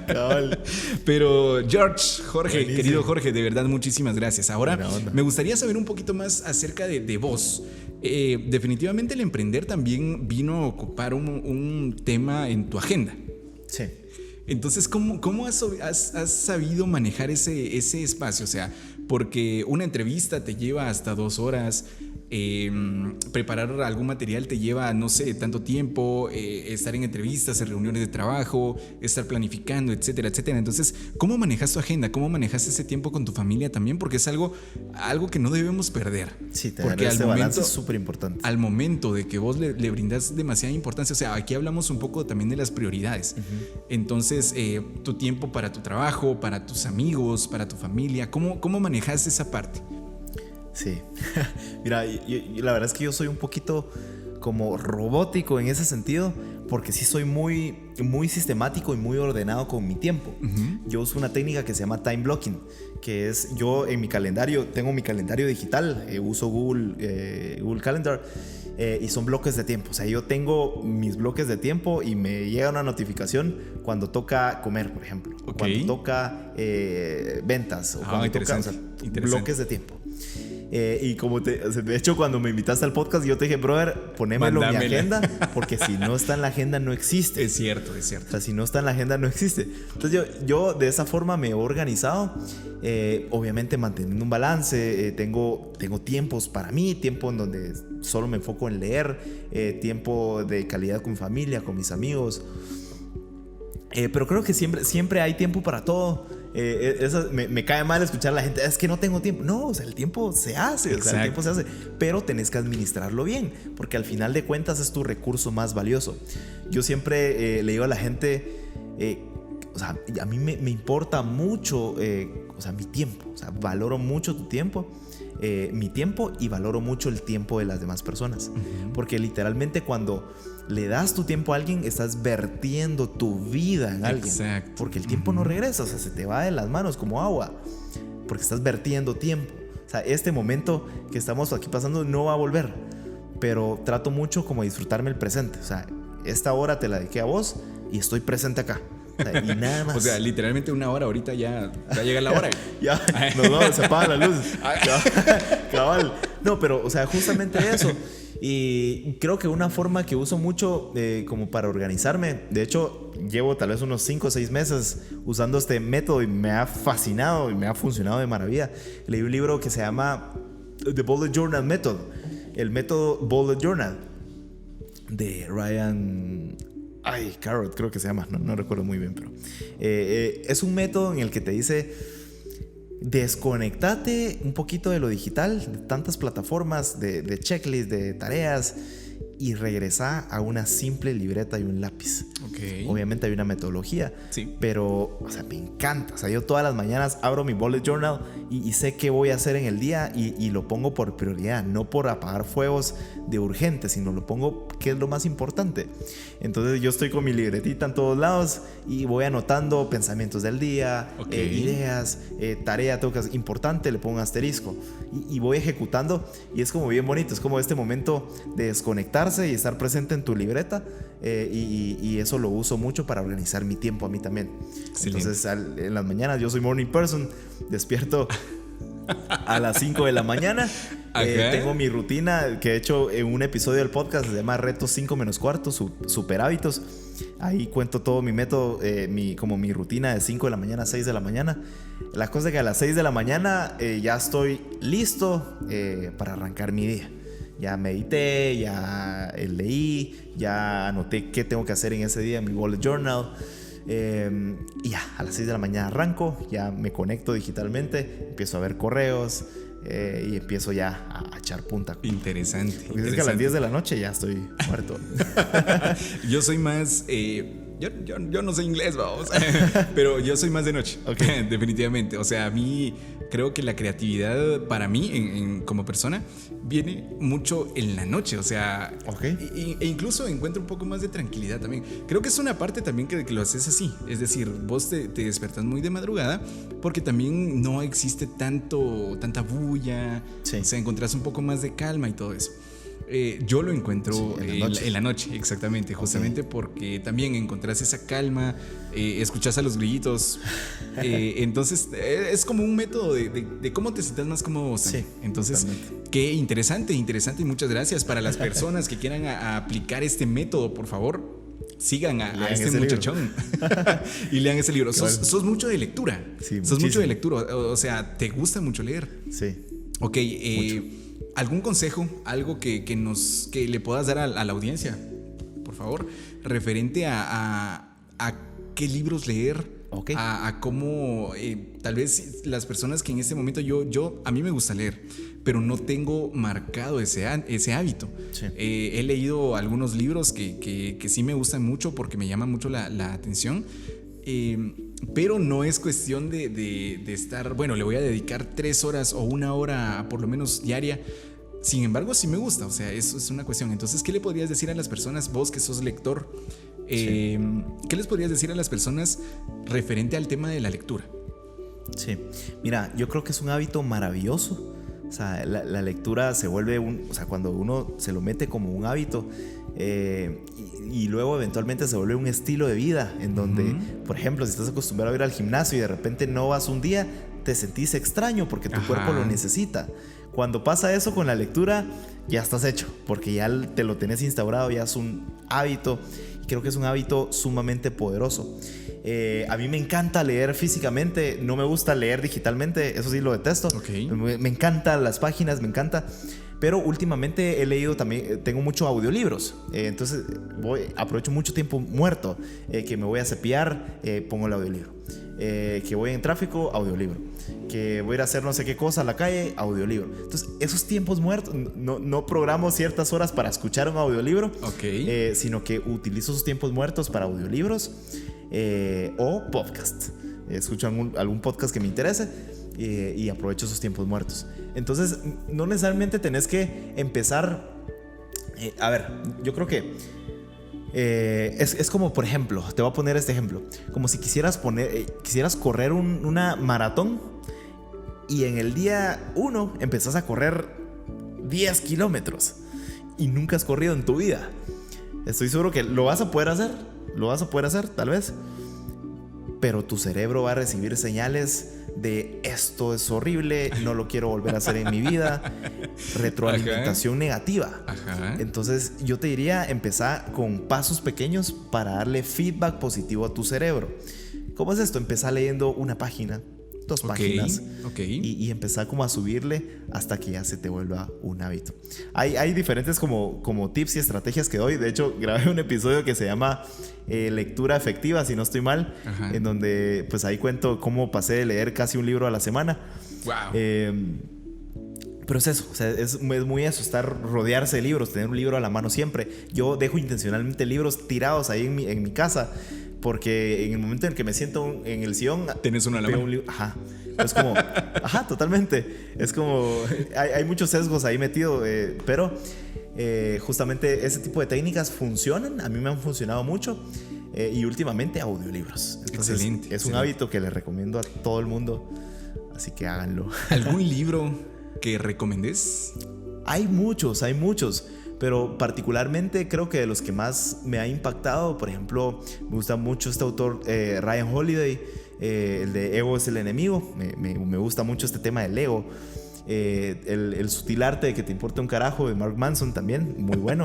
[SPEAKER 2] Cabal.
[SPEAKER 1] Pero Jorge, querido Jorge, de verdad muchísimas gracias. Ahora me gustaría saber un poquito más acerca de vos. Definitivamente el emprender también vino a ocupar un tema en tu agenda.
[SPEAKER 2] Sí.
[SPEAKER 1] Entonces, ¿cómo has sabido manejar ese espacio? O sea, porque una entrevista te lleva hasta 2 horas, preparar algún material te lleva, no sé, tanto tiempo, estar en entrevistas, en reuniones de trabajo, estar planificando, etcétera, etcétera. Entonces, ¿cómo manejas tu agenda? ¿Cómo manejas ese tiempo con tu familia también? Porque es algo que no debemos perder.
[SPEAKER 2] Sí, tener ese balance es súper importante.
[SPEAKER 1] Al momento de que vos le brindas demasiada importancia, o sea, aquí hablamos un poco también de las prioridades. Entonces, tu tiempo para tu trabajo, para tus amigos, para tu familia, ¿cómo manejas esa parte?
[SPEAKER 2] Sí, mira, la verdad es que yo soy un poquito como robótico en ese sentido, porque sí soy muy, muy sistemático y muy ordenado con mi tiempo. Yo uso una técnica que se llama time blocking, que es yo en mi calendario, tengo mi calendario digital, uso Google Calendar, y son bloques de tiempo. O sea, yo tengo mis bloques de tiempo y me llega una notificación cuando toca comer, por ejemplo, o cuando toca ventas, o cuando toca, o sea, bloques de tiempo. Y de hecho cuando me invitaste al podcast yo te dije, brother, ponémelo en mi agenda, porque si no está en la agenda no existe.
[SPEAKER 1] Es cierto.
[SPEAKER 2] O sea, si no está en la agenda no existe. Entonces yo de esa forma me he organizado, obviamente manteniendo un balance. Tengo tiempos para mí, tiempo en donde solo me enfoco en leer, tiempo de calidad con mi familia, con mis amigos. Pero creo que siempre hay tiempo para todo. Me cae mal escuchar a la gente, es que no tengo tiempo. No, o sea, el tiempo se hace, pero tenés que administrarlo bien, porque al final de cuentas es tu recurso más valioso. Yo siempre le digo a la gente, o sea, a mí me importa mucho, o sea, mi tiempo. O sea, valoro mucho tu tiempo, mi tiempo, y valoro mucho el tiempo de las demás personas. Porque literalmente cuando le das tu tiempo a alguien, estás vertiendo tu vida en alguien.
[SPEAKER 1] Exacto.
[SPEAKER 2] Porque el tiempo no regresa, o sea, se te va de las manos como agua, porque estás vertiendo tiempo. O sea, este momento que estamos aquí pasando no va a volver, pero trato mucho como disfrutarme el presente. O sea, esta hora te la dediqué a vos y estoy presente acá. O sea, y nada más.
[SPEAKER 1] O sea, literalmente 1 hora, ahorita ya llega la hora.
[SPEAKER 2] Ya, nos vamos, se apagan las luces. Cabal. No, pero, o sea, justamente eso. Y creo que una forma que uso mucho como para organizarme, de hecho llevo tal vez unos 5 o 6 meses usando este método y me ha fascinado y me ha funcionado de maravilla. Leí un libro que se llama The Bullet Journal Method, el método Bullet Journal, de Ryan Carrot creo que se llama, no recuerdo muy bien, pero es un método en el que te dice: desconectate un poquito de lo digital, de tantas plataformas, de checklist, de tareas, y regresa a una simple libreta y un lápiz.
[SPEAKER 1] Okay.
[SPEAKER 2] Obviamente hay una metodología,
[SPEAKER 1] sí,
[SPEAKER 2] pero, o sea, me encanta. O sea, yo todas las mañanas abro mi bullet journal y sé qué voy a hacer en el día y lo pongo por prioridad, no por apagar fuegos de urgente, sino lo pongo qué es lo más importante. Entonces yo estoy con mi libretita en todos lados y voy anotando pensamientos del día, ideas, tarea importante, le pongo un asterisco y voy ejecutando, y es como bien bonito. Es como este momento de desconectarse y estar presente en tu libreta, y eso lo uso mucho para organizar mi tiempo a mí también. Excelente. Entonces en las mañanas yo soy morning person, despierto a las 5 de la mañana. Tengo mi rutina que he hecho en un episodio del podcast, se llama Retos 5 menos cuarto, super hábitos. Ahí cuento todo mi método, como mi rutina de 5 de la mañana a 6 de la mañana. La cosa es que a las 6 de la mañana ya estoy listo para arrancar mi día. Ya medité, ya leí, ya anoté qué tengo que hacer en ese día en mi bullet journal. Y ya a las 6 de la mañana arranco, ya me conecto digitalmente, empiezo a ver correos, y empiezo ya a echar punta.
[SPEAKER 1] Interesante.
[SPEAKER 2] Porque es que a las 10 de la noche ya estoy muerto.
[SPEAKER 1] Yo soy más... Yo no sé inglés, vamos. Pero yo soy más de noche. Okay. Definitivamente. O sea, a mí creo que la creatividad para mí como persona viene mucho en la noche. O sea, e incluso encuentro un poco más de tranquilidad también. Creo que es una parte también que lo haces así. Es decir, vos te despertas muy de madrugada porque también no existe tanta bulla. Sí. O sea, encontrás un poco más de calma y todo eso. Yo lo encuentro en la noche, exactamente, justamente porque también encontrás esa calma, escuchás a los grillitos, entonces es como un método de cómo te sientas más cómodo. Sí, entonces, totalmente. Qué interesante y muchas gracias. Para las personas que quieran aplicar este método, por favor, sigan a este muchachón y lean ese libro. Sos mucho de lectura. Sí, sos mucho de lectura, o sea, te gusta mucho leer.
[SPEAKER 2] Sí.
[SPEAKER 1] Ok, ¿algún consejo, algo que le puedas dar a la audiencia, por favor, referente a qué libros leer? Okay. A cómo tal vez las personas que en este momento a mí me gusta leer, pero no tengo marcado ese hábito. Sí. He leído algunos libros que sí me gustan mucho porque me llaman mucho la atención. Pero no es cuestión de estar, bueno, le voy a dedicar 3 horas o 1 hora por lo menos diaria. Sin embargo, sí me gusta, o sea, eso es una cuestión. Entonces, ¿qué le podrías decir a las personas, vos que sos lector? Sí. ¿Qué les podrías decir a las personas referente al tema de la lectura?
[SPEAKER 2] Sí, mira, yo creo que es un hábito maravilloso. O sea, la lectura se vuelve o sea, cuando uno se lo mete como un hábito, y luego eventualmente se vuelve un estilo de vida en donde, por ejemplo, si estás acostumbrado a ir al gimnasio y de repente no vas un día, te sentís extraño porque tu cuerpo lo necesita. Cuando pasa eso con la lectura, ya estás hecho, porque ya te lo tenés instaurado, ya es un hábito. Y creo que es un hábito sumamente poderoso. A mí me encanta leer físicamente, no me gusta leer digitalmente, eso sí lo detesto. Okay. Me encantan las páginas, me encanta. Pero últimamente he leído también, tengo muchos audiolibros, entonces aprovecho mucho tiempo muerto, que me voy a cepillar, pongo el audiolibro, que voy en tráfico, audiolibro, que voy a ir a hacer no sé qué cosa a la calle, audiolibro. Entonces esos tiempos muertos, no programo ciertas horas para escuchar un audiolibro, sino que utilizo esos tiempos muertos para audiolibros o podcast. Escucho algún podcast que me interese y aprovecho esos tiempos muertos. Entonces no necesariamente tenés que empezar, a ver, yo creo que es como, por ejemplo, te voy a poner este ejemplo, como si quisieras correr una maratón y en el día 1 empezás a correr 10 kilómetros y nunca has corrido en tu vida. Estoy seguro que lo vas a poder hacer tal vez, pero tu cerebro va a recibir señales de esto es horrible, no lo quiero volver a hacer en mi vida, retroalimentación negativa. Ajá. Entonces yo te diría, empezar con pasos pequeños para darle feedback positivo a tu cerebro. ¿Cómo es esto? Empezar leyendo una página, 2 páginas.
[SPEAKER 1] Okay.
[SPEAKER 2] Y empezar como a subirle hasta que ya se te vuelva un hábito. Hay diferentes como tips y estrategias que doy. De hecho, grabé un episodio que se llama Lectura Efectiva, si no estoy mal. Ajá. En donde pues ahí cuento cómo pasé de leer casi un libro a la semana.
[SPEAKER 1] Wow.
[SPEAKER 2] Pero es eso, o sea, es muy eso, estar rodearse de libros, tener un libro a la mano siempre. Yo dejo intencionalmente libros tirados ahí en mi casa, porque en el momento en que me siento en el sillón,
[SPEAKER 1] tienes uno a la mano.
[SPEAKER 2] Ajá. Es como, ajá, totalmente. Es como, hay muchos sesgos ahí metidos, pero justamente ese tipo de técnicas funcionan. A mí me han funcionado mucho. Y últimamente audiolibros. Entonces,
[SPEAKER 1] excelente.
[SPEAKER 2] Es un hábito que les recomiendo a todo el mundo. Así que háganlo.
[SPEAKER 1] ¿Algún libro que recomendes?
[SPEAKER 2] Hay muchos, pero particularmente creo que de los que más me ha impactado, por ejemplo, me gusta mucho este autor Ryan Holiday, el de Ego es el enemigo. Me gusta mucho este tema del ego. El sutil arte de que te importe un carajo, de Mark Manson, también muy bueno.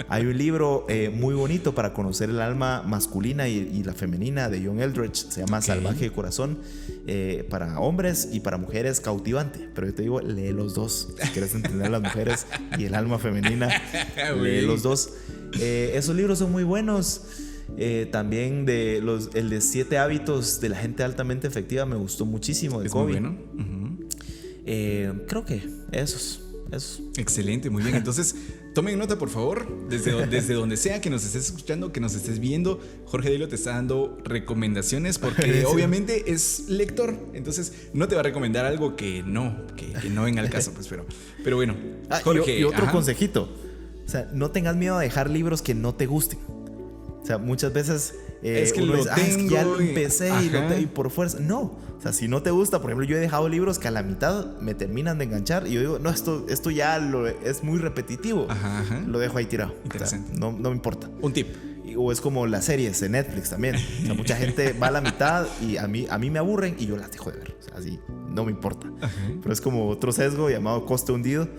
[SPEAKER 2] Hay un libro muy bonito para conocer el alma masculina y la femenina, de John Eldredge, se llama Salvaje de Corazón, para hombres y para mujeres, cautivante. Pero yo te digo, lee los dos si quieres entender a las mujeres y el alma femenina. Lee los dos. Esos libros son muy buenos. También el de 7 hábitos de la gente altamente efectiva me gustó muchísimo, de Covey.
[SPEAKER 1] Muy bueno. Uh-huh.
[SPEAKER 2] Creo que esos.
[SPEAKER 1] Excelente, muy bien. Entonces, tomen nota, por favor, desde donde sea que nos estés escuchando, que nos estés viendo. Jorge Delio te está dando recomendaciones porque obviamente es lector, entonces no te va a recomendar algo que no venga al caso, pues, pero bueno.
[SPEAKER 2] Jorge, y otro consejito, o sea, no tengas miedo a dejar libros que no te gusten. O sea, muchas veces
[SPEAKER 1] es que
[SPEAKER 2] uno
[SPEAKER 1] lo
[SPEAKER 2] dice,
[SPEAKER 1] tengo
[SPEAKER 2] es que ya lo empecé y por fuerza. No, o sea, si no te gusta, por ejemplo, yo he dejado libros que a la mitad me terminan de enganchar y yo digo, no, esto ya es muy repetitivo.
[SPEAKER 1] Ajá.
[SPEAKER 2] Lo dejo ahí tirado.
[SPEAKER 1] Interesante.
[SPEAKER 2] O sea, no me importa.
[SPEAKER 1] Un tip.
[SPEAKER 2] O es como las series de Netflix también. O sea, mucha gente va a la mitad y a mí me aburren y yo las dejo de ver. O sea, así no me importa. Ajá. Pero es como otro sesgo llamado coste hundido.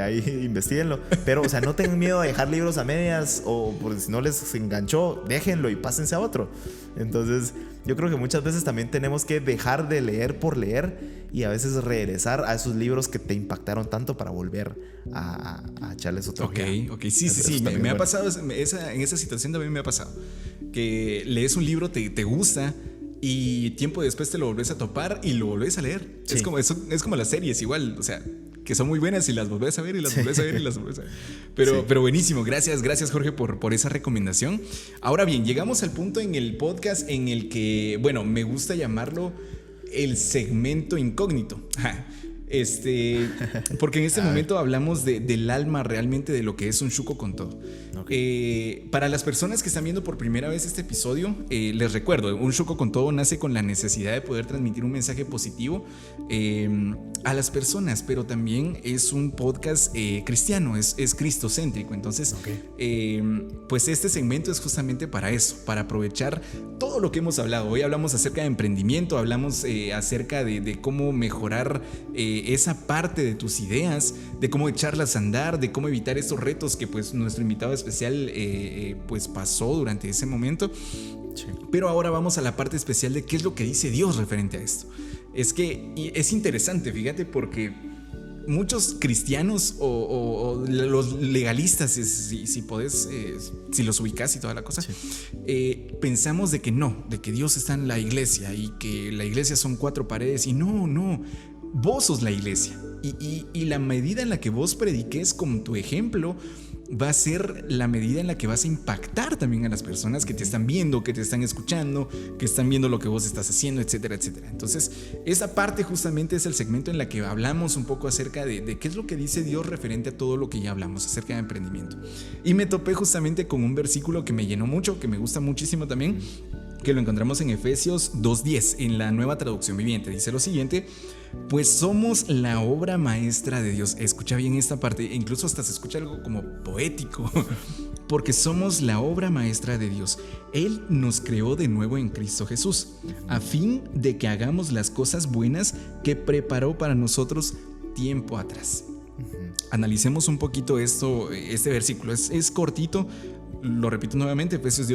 [SPEAKER 2] Ahí investiguenlo. Pero, o sea, no tengan miedo a dejar libros a medias, o porque si no les enganchó, déjenlo y pásense a otro. Entonces, yo creo que muchas veces también tenemos que dejar de leer por leer y a veces regresar a esos libros que te impactaron tanto para volver a echarles otro.
[SPEAKER 1] Ok. Sí. Me ha pasado, en esa situación también me ha pasado. Que lees un libro, te gusta, y tiempo después te lo volvés a topar y lo volvés a leer. Sí. Es como las series, igual, o sea, que son muy buenas y las volvés a ver y las volvés a ver y las volvés a ver. Pero buenísimo, gracias Jorge por esa recomendación. Ahora bien, llegamos al punto en el podcast en el que, bueno, me gusta llamarlo el segmento incógnito. Porque en este momento hablamos del alma realmente, de lo que es un Shuko con todo. Okay. Para las personas que están viendo por primera vez este episodio, les recuerdo, un Shuko con todo nace con la necesidad de poder transmitir un mensaje positivo a las personas, pero también es un podcast cristiano, es cristocéntrico. Entonces, pues este segmento es justamente para eso, para aprovechar todo lo que hemos hablado. Hoy hablamos acerca de emprendimiento, hablamos acerca de cómo mejorar esa parte de tus ideas, de cómo echarlas a andar, de cómo evitar estos retos que pues nuestro invitado especial pues pasó durante ese momento. Sí. Pero ahora vamos a la parte especial de qué es lo que dice Dios referente a esto. Es que es interesante, fíjate, porque muchos cristianos o los legalistas, si podés, si los ubicás y toda la cosa, sí. Pensamos de que Dios está en la iglesia y que la iglesia son 4 paredes y no, vos sos la iglesia y la medida en la que vos prediques con tu ejemplo va a ser la medida en la que vas a impactar también a las personas que te están viendo, que te están escuchando, que están viendo lo que vos estás haciendo, etcétera, etcétera. Entonces, esa parte justamente es el segmento en la que hablamos un poco acerca de qué es lo que dice Dios referente a todo lo que ya hablamos acerca de emprendimiento. Y me topé justamente con un versículo que me llenó mucho, que me gusta muchísimo también, que lo encontramos en Efesios 2:10, en la Nueva Traducción Viviente. Dice lo siguiente: pues somos la obra maestra de Dios. Escucha bien esta parte, incluso hasta se escucha algo como poético, porque somos la obra maestra de Dios. Él nos creó de nuevo en Cristo Jesús, a fin de que hagamos las cosas buenas que preparó para nosotros tiempo atrás. Analicemos un poquito este versículo, es cortito. Lo repito nuevamente, Efesios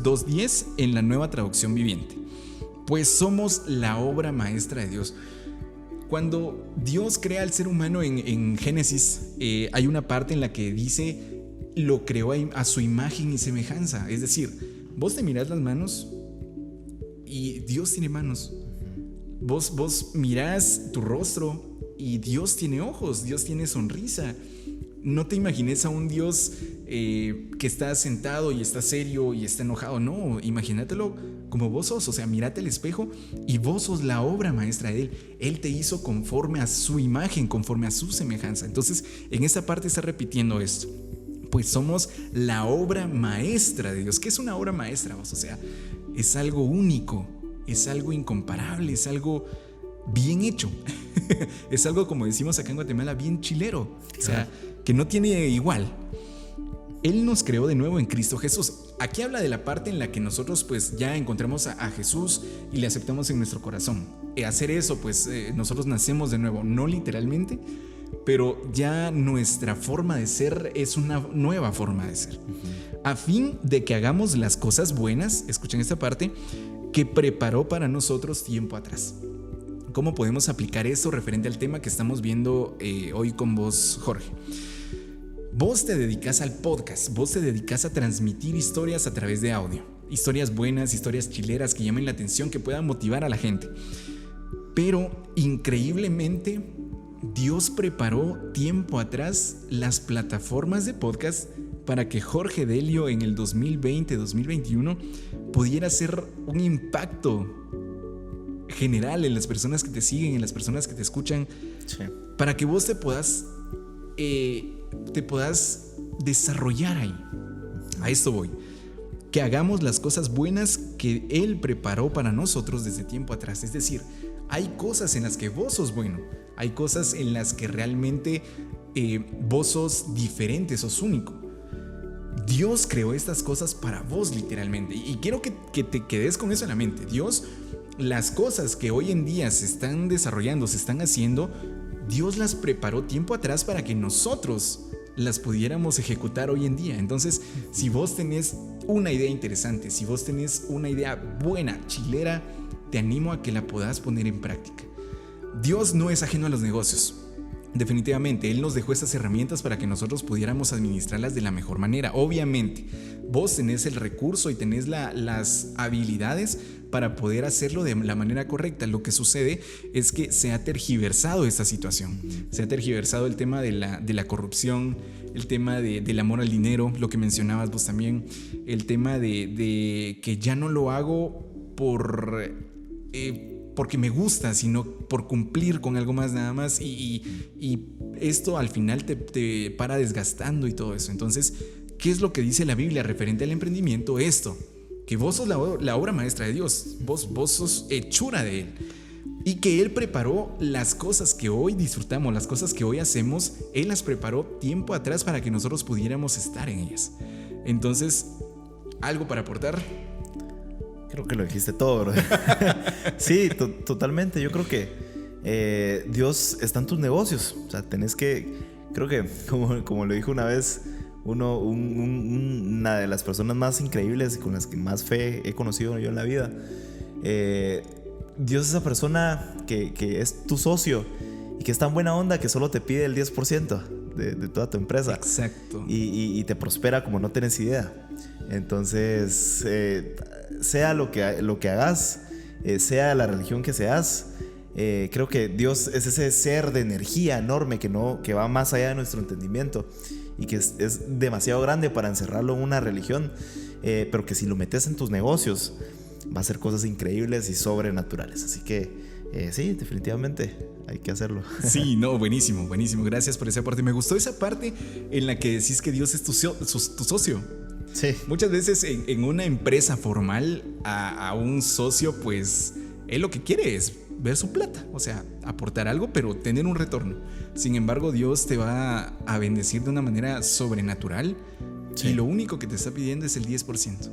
[SPEAKER 1] 2:10 en la Nueva Traducción Viviente. pues somos la obra maestra de Dios. Cuando Dios crea al ser humano en Génesis, hay una parte en la que dice, lo creó a su imagen y semejanza. Es decir, vos te mirás las manos y Dios tiene manos. Vos mirás tu rostro y Dios tiene ojos, Dios tiene sonrisa. No te imagines a un Dios que está sentado y está serio y está enojado. No, imagínatelo como vos sos. O sea, mírate al espejo y vos sos la obra maestra de Él. Él te hizo conforme a su imagen, conforme a su semejanza. Entonces, en esta parte está repitiendo esto. Pues somos la obra maestra de Dios. ¿Qué es una obra maestra? O sea, es algo único, es algo incomparable, es algo bien hecho. Es algo, como decimos acá en Guatemala, bien chilero. O sea, que no tiene igual. Él nos creó de nuevo en Cristo Jesús. Aquí habla de la parte en la que nosotros pues ya encontramos a Jesús y le aceptamos en nuestro corazón. Hacer eso pues nosotros nacemos de nuevo, no literalmente, pero ya nuestra forma de ser es una nueva forma de ser. A fin de que hagamos las cosas buenas, escuchen esta parte, que preparó para nosotros tiempo atrás. ¿Cómo podemos aplicar esto referente al tema que estamos viendo hoy con vos, Jorge? Vos te dedicas al podcast, vos te dedicas a transmitir historias a través de audio. Historias buenas, historias chileras que llamen la atención, que puedan motivar a la gente. Pero increíblemente, Dios preparó tiempo atrás las plataformas de podcast para que Jorge Delio en el 2020-2021 pudiera hacer un impacto general en las personas que te siguen, en las personas que te escuchan, sí, para que vos te puedas desarrollar ahí. A esto voy. Que hagamos las cosas buenas que Él preparó para nosotros desde tiempo atrás. Es decir, hay cosas en las que vos sos bueno, hay cosas en las que realmente vos sos diferente, sos único. Dios creó estas cosas para vos literalmente. Y quiero que te quedes con eso en la mente. Dios, las cosas que hoy en día se están desarrollando, se están haciendo, Dios las preparó tiempo atrás para que nosotros las pudiéramos ejecutar hoy en día. Entonces, si vos tenés una idea interesante, si vos tenés una idea buena, chilera, te animo a que la puedas poner en práctica. Dios no es ajeno a los negocios. Definitivamente, Él nos dejó estas herramientas para que nosotros pudiéramos administrarlas de la mejor manera. Obviamente, vos tenés el recurso y tenés las habilidades para poder hacerlo de la manera correcta. Lo que sucede es que se ha tergiversado esta situación. Se ha tergiversado el tema de la corrupción, el tema del amor al dinero, lo que mencionabas vos también, el tema de que ya no lo hago porque me gusta, sino por cumplir con algo más nada más, y esto al final te para desgastando y todo eso. Entonces, ¿qué es lo que dice la Biblia referente al emprendimiento? Esto, que vos sos la obra maestra de Dios, vos sos hechura de Él, y que Él preparó las cosas que hoy disfrutamos, las cosas que hoy hacemos, Él las preparó tiempo atrás para que nosotros pudiéramos estar en ellas. Entonces, ¿algo para aportar?
[SPEAKER 2] Creo que lo dijiste todo, bro. Sí, totalmente. Yo creo que Dios está en tus negocios. O sea, tenés que... Creo que, como lo dijo una vez una de las personas más increíbles y con las que más fe he conocido yo en la vida, Dios es esa persona que es tu socio y que es tan buena onda que solo te pide el 10% de toda tu empresa.
[SPEAKER 1] Exacto.
[SPEAKER 2] Y te prospera como no tienes idea. Entonces, sea lo que hagas, sea la religión que seas, creo que Dios es ese ser de energía enorme que va más allá de nuestro entendimiento y que es demasiado grande para encerrarlo en una religión, pero que si lo metes en tus negocios va a hacer cosas increíbles y sobrenaturales. Así que sí, definitivamente hay que hacerlo.
[SPEAKER 1] Sí, no, buenísimo. Gracias por esa parte. Me gustó esa parte en la que decís que Dios es tu socio.
[SPEAKER 2] Sí.
[SPEAKER 1] Muchas veces en una empresa formal a un socio, pues él lo que quiere es ver su plata, o sea, aportar algo, pero tener un retorno. Sin embargo, Dios te va a bendecir de una manera sobrenatural, sí, y lo único que te está pidiendo es el 10%,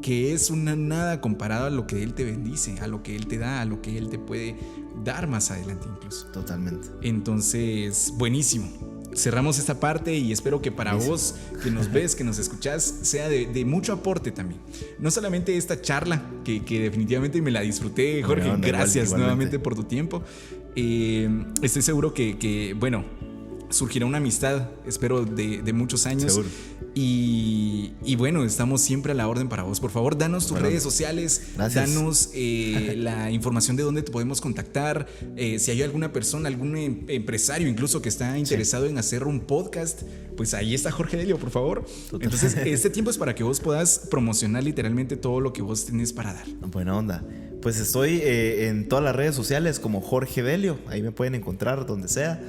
[SPEAKER 1] que es nada comparado a lo que Él te bendice, a lo que Él te da, a lo que Él te puede dar más adelante incluso.
[SPEAKER 2] Totalmente.
[SPEAKER 1] Entonces, buenísimo. cerramos esta parte y espero que para vos que nos ves, que nos escuchás, sea de mucho aporte también. No solamente esta charla, que definitivamente me la disfruté, Jorge. Bueno, gracias nuevamente por tu tiempo. Estoy seguro que bueno, surgirá una amistad, espero, de muchos años.
[SPEAKER 2] Seguro.
[SPEAKER 1] Y bueno, estamos siempre a la orden para vos. Por favor, danos tus redes sociales. Gracias. Danos la información de dónde te podemos contactar. Si hay alguna persona, algún empresario incluso que está interesado en hacer un podcast, pues ahí está Jorge Delio, por favor. Total. Entonces, este tiempo es para que vos puedas promocionar literalmente todo lo que vos tenés para dar.
[SPEAKER 2] Buena onda. Pues estoy en todas las redes sociales como Jorge Delio. Ahí me pueden encontrar donde sea.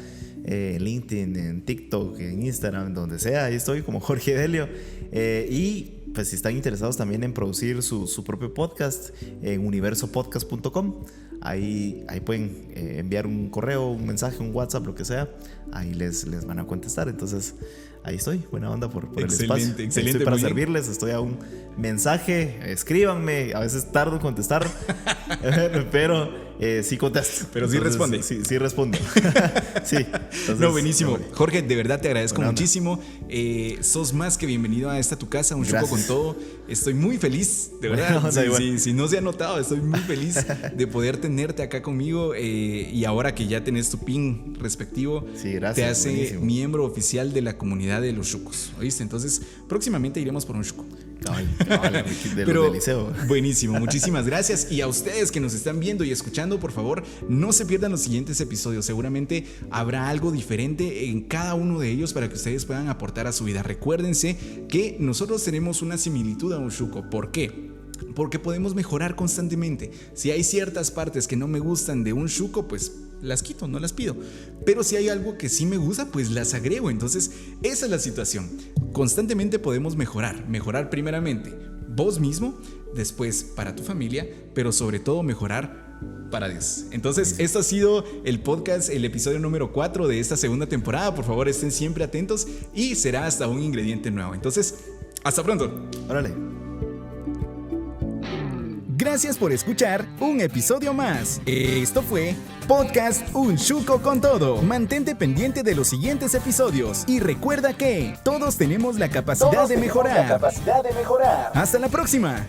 [SPEAKER 2] En LinkedIn, en TikTok, en Instagram, donde sea, ahí estoy como Jorge Delio. Y pues si están interesados también en producir su propio podcast, en universopodcast.com, ahí pueden enviar un correo, un mensaje, un WhatsApp, lo que sea, ahí les van a contestar. Entonces ahí estoy, buena onda por el espacio.
[SPEAKER 1] Excelente.
[SPEAKER 2] Estoy para servirles, estoy a un mensaje, escríbanme, a veces tardo en contestar, pero sí contesto.
[SPEAKER 1] Pero sí responde.
[SPEAKER 2] Sí respondo. Sí. Entonces,
[SPEAKER 1] no, buenísimo. Jorge, de verdad te agradezco muchísimo. Sos más que bienvenido a esta tu casa, un Chuco con todo. Estoy muy feliz, de verdad. Si no se ha notado, estoy muy feliz de poder tenerte acá conmigo. Y ahora que ya tenés tu pin respectivo, gracias, te hace buenísimo. Miembro oficial de la comunidad de los chucos, ¿oíste? Entonces, próximamente iremos por un chuco.
[SPEAKER 2] Pero del liceo.
[SPEAKER 1] Buenísimo, muchísimas gracias. Y a ustedes que nos están viendo y escuchando, por favor, no se pierdan los siguientes episodios. Seguramente habrá algo diferente en cada uno de ellos para que ustedes puedan aportar a su vida. Recuérdense que nosotros tenemos una similitud a un chuco. ¿Por qué? Porque podemos mejorar constantemente. Si hay ciertas partes que no me gustan de un chuco, pues las quito, no las pido. Pero si hay algo que sí me gusta, pues las agrego. Entonces, esa es la situación. Constantemente podemos mejorar primeramente vos mismo, después para tu familia, pero sobre todo mejorar para Dios. Entonces, esto ha sido el podcast, el episodio número 4 de esta segunda temporada. Por favor, estén siempre atentos y será hasta un ingrediente nuevo. Entonces, hasta pronto.
[SPEAKER 2] Órale.
[SPEAKER 1] Gracias por escuchar un episodio más. Esto fue Podcast Un Chuco con Todo. Mantente pendiente de los siguientes episodios y recuerda que todos tenemos la capacidad de mejorar. Hasta la próxima.